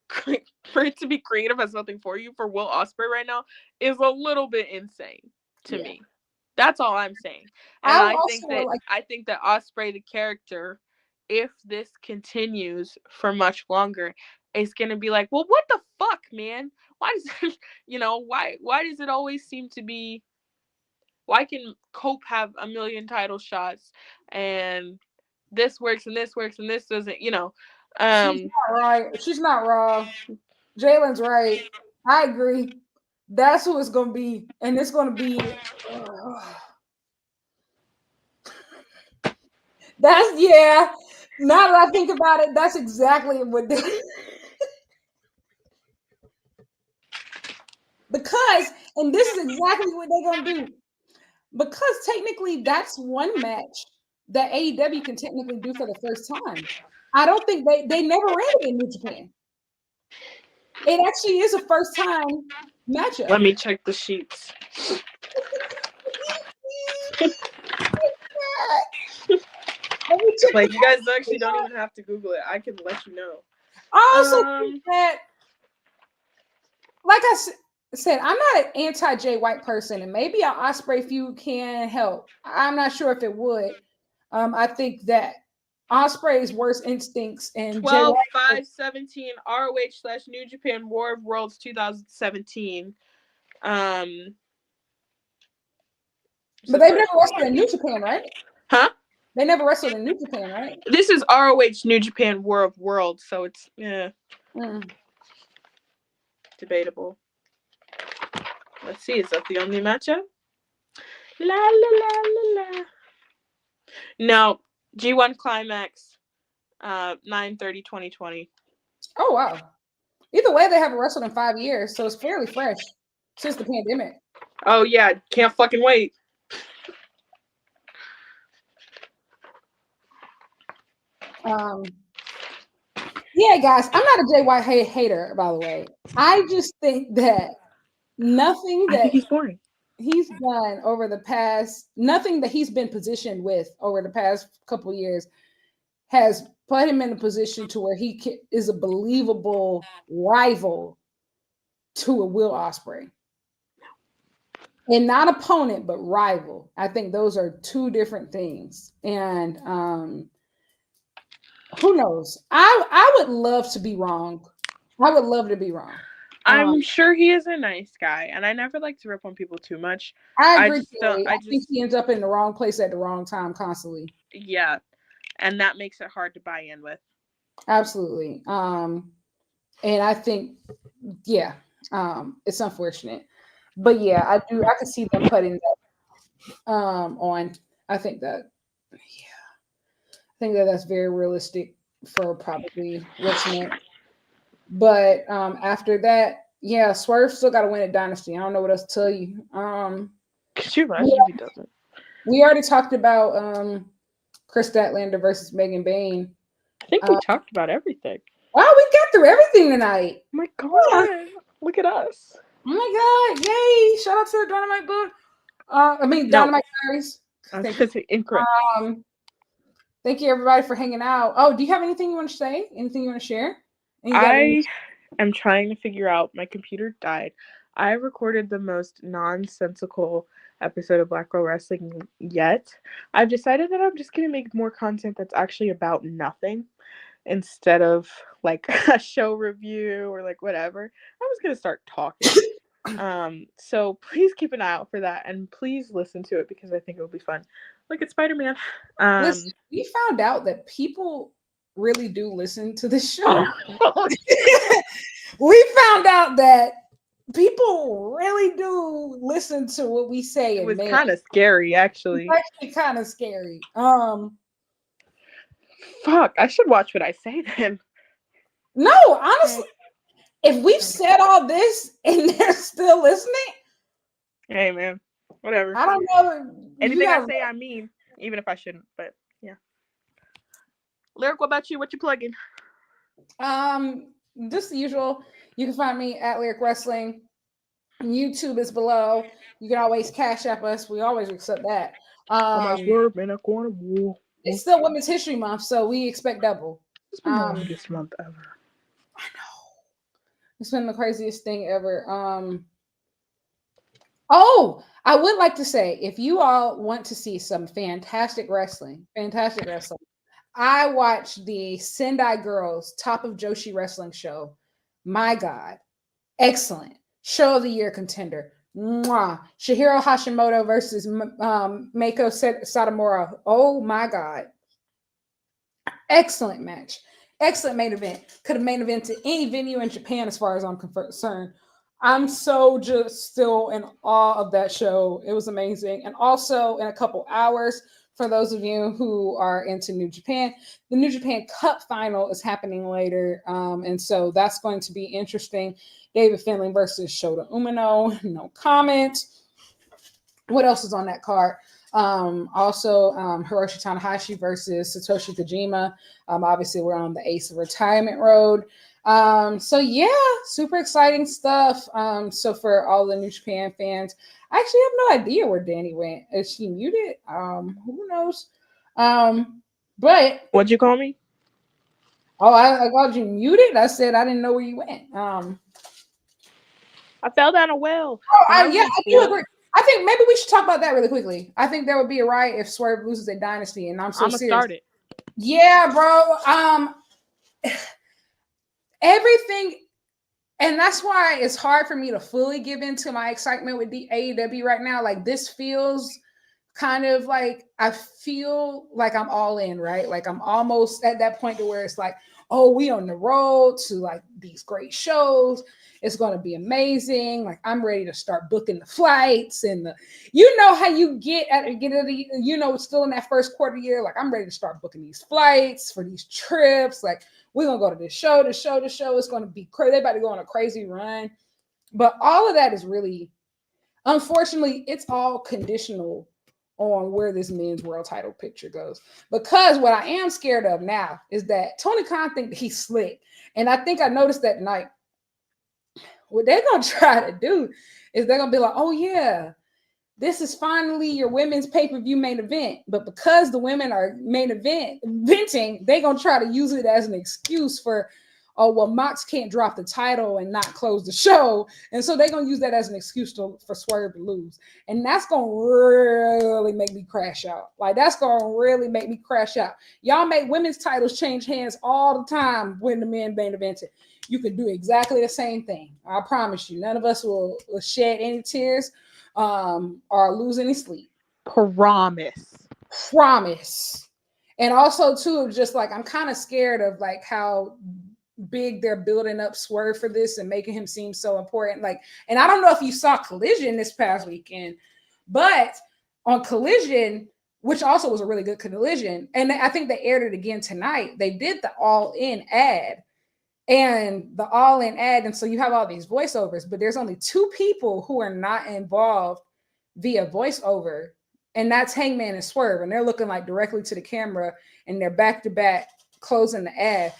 creative as nothing for you for Will Ospreay right now is a little bit insane to me. That's all I'm saying. And I think that Ospreay the character, if this continues for much longer, is gonna be like, well, what the fuck, man? Why does why does it always seem to be? Why can Cope have a million title shots and this works and this works and this doesn't? She's not right. She's not wrong. Jalen's right. I agree. That's who it's going to be. And it's going to be... Now that I think about it, that's exactly what they... And this is exactly what they're going to do. Because technically, that's one match that AEW can technically do for the first time. I don't think they never ran it in New Japan. It actually is a first time matchup. Let me check the sheets. Like, you guys actually don't even have to Google it. I can let you know. I also think that, like I said, I'm not an anti-Jay White person, and maybe an Ospreay feud can help. I'm not sure if it would. I think that Ospreay's worst instincts and 12/5/17 ROH/New Japan War of Worlds 2017. But they've never wrestled in New Japan, right? Huh? They never wrestled in New Japan, right? This is ROH New Japan War of Worlds, so it's debatable. Let's see, is that the only matchup? La la la la la. No, G1 Climax, 9/30/2020. Oh wow! Either way, they haven't wrestled in 5 years, so it's fairly fresh since the pandemic. Oh yeah, can't fucking wait. Yeah, guys, I'm not a Jay White hater, by the way. I just think that nothing I think that he's boring. he's done over the past, nothing that he's been positioned with over the past couple of years has put him in a position to where is a believable rival to a Will Ospreay. And not opponent, but rival. I think those are two different things. And who knows? I would love to be wrong. I would love to be wrong. I'm sure he is a nice guy, and I never like to rip on people too much. I agree. I think he ends up in the wrong place at the wrong time constantly. Yeah, and that makes it hard to buy in with. Absolutely. And I think, yeah, it's unfortunate, but yeah, I can see them putting that on. I think that, that's very realistic for probably what's next. But after that, yeah, Swerve still got to win at Dynasty. I don't know what else to tell you. Could you imagine if he doesn't? We already talked about Kris Statlander versus Megan Bayne. I think we talked about everything. Wow, we got through everything tonight. Oh my God, look at us. Oh my God, yay! Shout out to the Dynamite book. Dynamite Diaries. Incorrect. Thank you everybody for hanging out. Oh, do you have anything you want to say? Anything you want to share? I am trying to figure out. My computer died. I recorded the most nonsensical episode of Black Girl Wrestling yet. I've decided that I'm just going to make more content that's actually about nothing instead of like a show review or like whatever. I was going to start talking. So please keep an eye out for that, and please listen to it because I think it'll be fun. Look at Spider-Man. Listen, we found out that people really do listen to the show. We found out that people really do listen to what we say. It was kind of scary, actually. It's actually kind of scary. Fuck, I should watch what I say then. No, honestly, if we've said all this and they're still listening, hey man, whatever. I don't know. Anything I say, I mean, even if I shouldn't. But yeah. Lyric, what about you? What you plugging? Just the usual. You can find me at Lyric Wrestling. YouTube is below. You can always cash app us. We always accept that. It's still Women's History Month, so we expect double. It's been the longest month ever. I know. It's been the craziest thing ever. Oh, I would like to say, if you all want to see some fantastic wrestling, I watched the Sendai Girls Top of Joshi Wrestling show. My God, excellent. Show of the year contender. Mwah. Shihiro Hashimoto versus Meiko Satomura. Oh my God. Excellent match. Excellent main event. Could have main evented any venue in Japan as far as I'm concerned. I'm so just still in awe of that show. It was amazing. And also in a couple hours, for those of you who are into New Japan, the New Japan Cup final is happening later. And so that's going to be interesting. David Finlay versus Shota Umino. No comment. What else is on that card? Also, Hiroshi Tanahashi versus Satoshi Kojima. Obviously, we're on the Ace of Retirement road. So yeah, super exciting stuff. So for all the New Japan fans, I actually have no idea where Dani went. Is she muted? Who knows? But what'd you call me? Oh, I called you muted. I said I didn't know where you went. I fell down a well. Yeah, I do agree. I think maybe we should talk about that really quickly. I think there would be a riot if Swerve loses a Dynasty, and I'm serious. Start it. Yeah, bro. Everything, and that's why it's hard for me to fully give into my excitement with the AEW right now. Like, this feels kind of like I feel like I'm all in, right? Like I'm almost at that point to where it's like, oh, we on the road to like these great shows. It's going to be amazing. Like, I'm ready to start booking the flights and you know how you get it's still in that first quarter year. Like, I'm ready to start booking these flights for these trips. Like, we're going to go to this show. It's going to be crazy. They're about to go on a crazy run. But all of that is really unfortunately, it's all conditional on where this men's world title picture goes. Because what I am scared of now is that Tony Khan thinks he's slick. And I think I noticed that night. What they're going to try to do is they're going to be like, oh, yeah, this is finally your women's pay-per-view main event. But because the women are eventing, they're going to try to use it as an excuse for, oh, well, Mox can't drop the title and not close the show. And so they're going to use that as an excuse for Swerve to lose. And that's going to really make me crash out. Like, that's going to really make me crash out. Y'all make women's titles change hands all the time when the men main evented. You can do exactly the same thing. I promise you. None of us will shed any tears or lose any sleep. Promise. And also, too, just like, I'm kind of scared of like how big they're building up Swerve for this and making him seem so important. Like, and I don't know if you saw Collision this past weekend, but on Collision, which also was a really good Collision, and I think they aired it again tonight, they did the all-in ad. And the all-in ad, and so you have all these voiceovers, but there's only 2 people who are not involved via voiceover, and that's Hangman and Swerve, and they're looking like directly to the camera, and they're back-to-back closing the ad.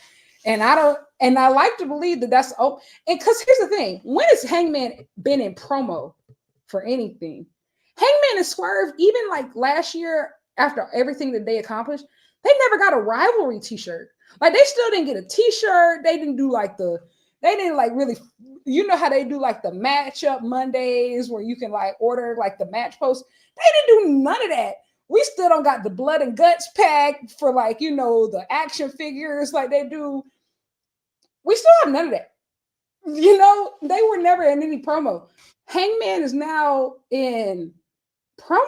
And I like to believe that that's and because here's the thing: when has Hangman been in promo for anything? Hangman and Swerve, even like last year, after everything that they accomplished, they never got a rivalry t-shirt. Like, they still didn't get a t-shirt. They didn't really, you know how they do like the matchup Mondays where you can like order like the match post. They didn't do none of that. We still don't got the blood and guts pack for like, you know, the action figures like they do. We still have none of that. You know, they were never in any promo. Hangman is now in promo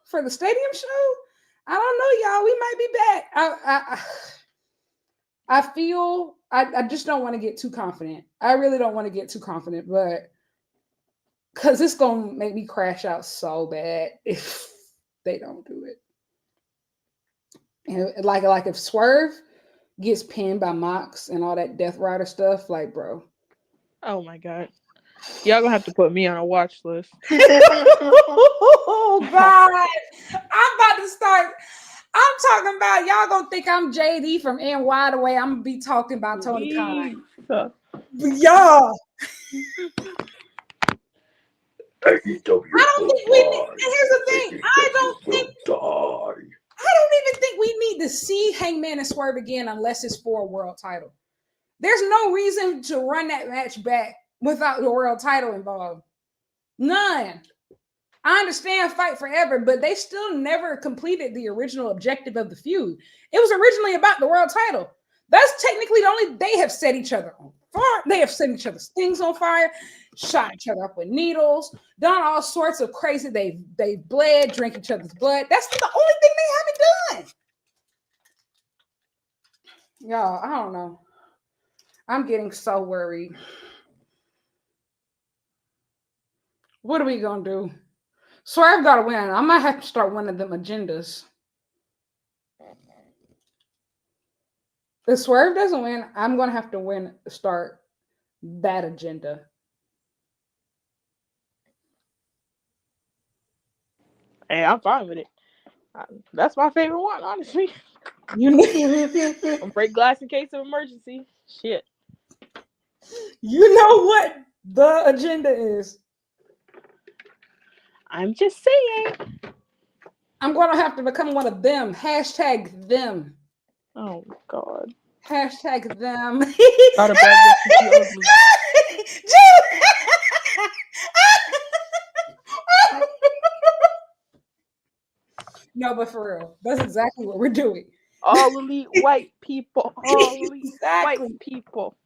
for the stadium show. I don't know, y'all. We might be back. I just don't want to get too confident. I really don't want to get too confident, but because it's going to make me crash out so bad if they don't do it. And like if Swerve gets pinned by Mox and all that Death Rider stuff, like, bro. Oh my God. Y'all gonna have to put me on a watch list. Oh God. I'm about to start. I'm talking about, y'all gonna think I'm JD from NY the way I'm gonna be talking about Tony Khan. Y'all. I don't think we need, and here's the thing. I don't even think we need to see Hangman and Swerve again unless it's for a world title. There's no reason to run that match back without the world title involved. None. I understand Fight Forever, but they still never completed the original objective of the feud. It was originally about the world title. That's technically the only, they have set each other on fire. They have set each other's things on fire, shot each other up with needles, done all sorts of crazy. They bled, drank each other's blood. That's the only thing they haven't done. Y'all, I don't know. I'm getting so worried. What are we going to do? Swerve got to win. I might have to start one of them agendas. If Swerve doesn't win, I'm going to have to start that agenda. Hey, I'm fine with it. That's my favorite one, honestly. You know, break glass in case of emergency. Shit. You know what the agenda is. I'm just saying. I'm going to have to become one of them. Hashtag them. Oh, God. Hashtag them. Not a bad bitch. No, but for real, that's exactly what we're doing. All elite white people. All elite exactly. white people.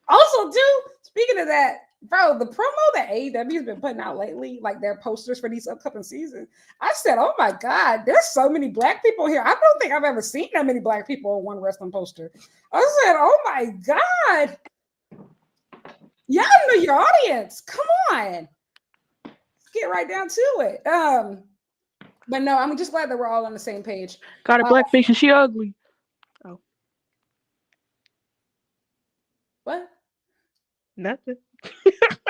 Also, too, speaking of that, bro, the promo that AEW has been putting out lately, like their posters for these upcoming seasons, I said, oh my God, there's so many black people here. I don't think I've ever seen that many black people on one wrestling poster. I said, oh my God. Y'all know your audience. Come on. Let's get right down to it. But no, I'm just glad that we're all on the same page. Got a black face and she ugly. Oh. What? Nothing.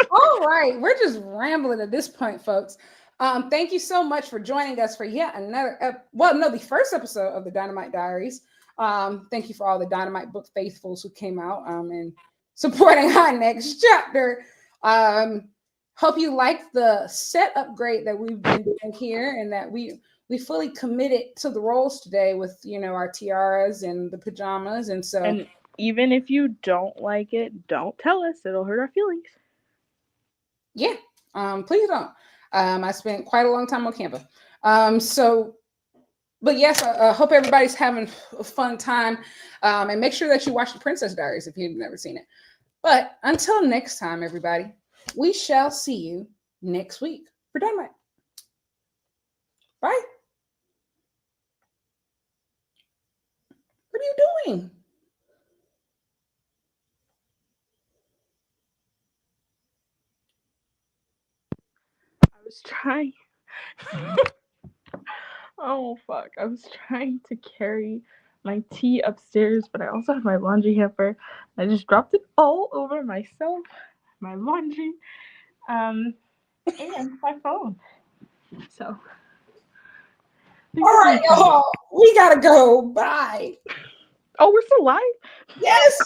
All right, we're just rambling at this point, folks. Thank you so much for joining us for yet another. The first episode of the Dynamite Diaries. Thank you for all the Dynamite book faithfuls who came out and supporting our next chapter. Hope you like the set upgrade that we've been doing here, and that we fully committed to the roles today with our tiaras and the pajamas, and so. And even if you don't like it, don't tell us. It'll hurt our feelings. Yeah, please don't. I spent quite a long time on Canva. But yes, I hope everybody's having a fun time. And make sure that you watch the Princess Diaries if you've never seen it. But until next time, everybody, we shall see you next week for Dynamite. Bye. What are you doing? I was trying. Oh, fuck. I was trying to carry my tea upstairs, but I also have my laundry hamper. I just dropped it all over myself, my laundry, and my phone. So. All right, y'all. We gotta go. Bye. Oh, we're still live? Yes.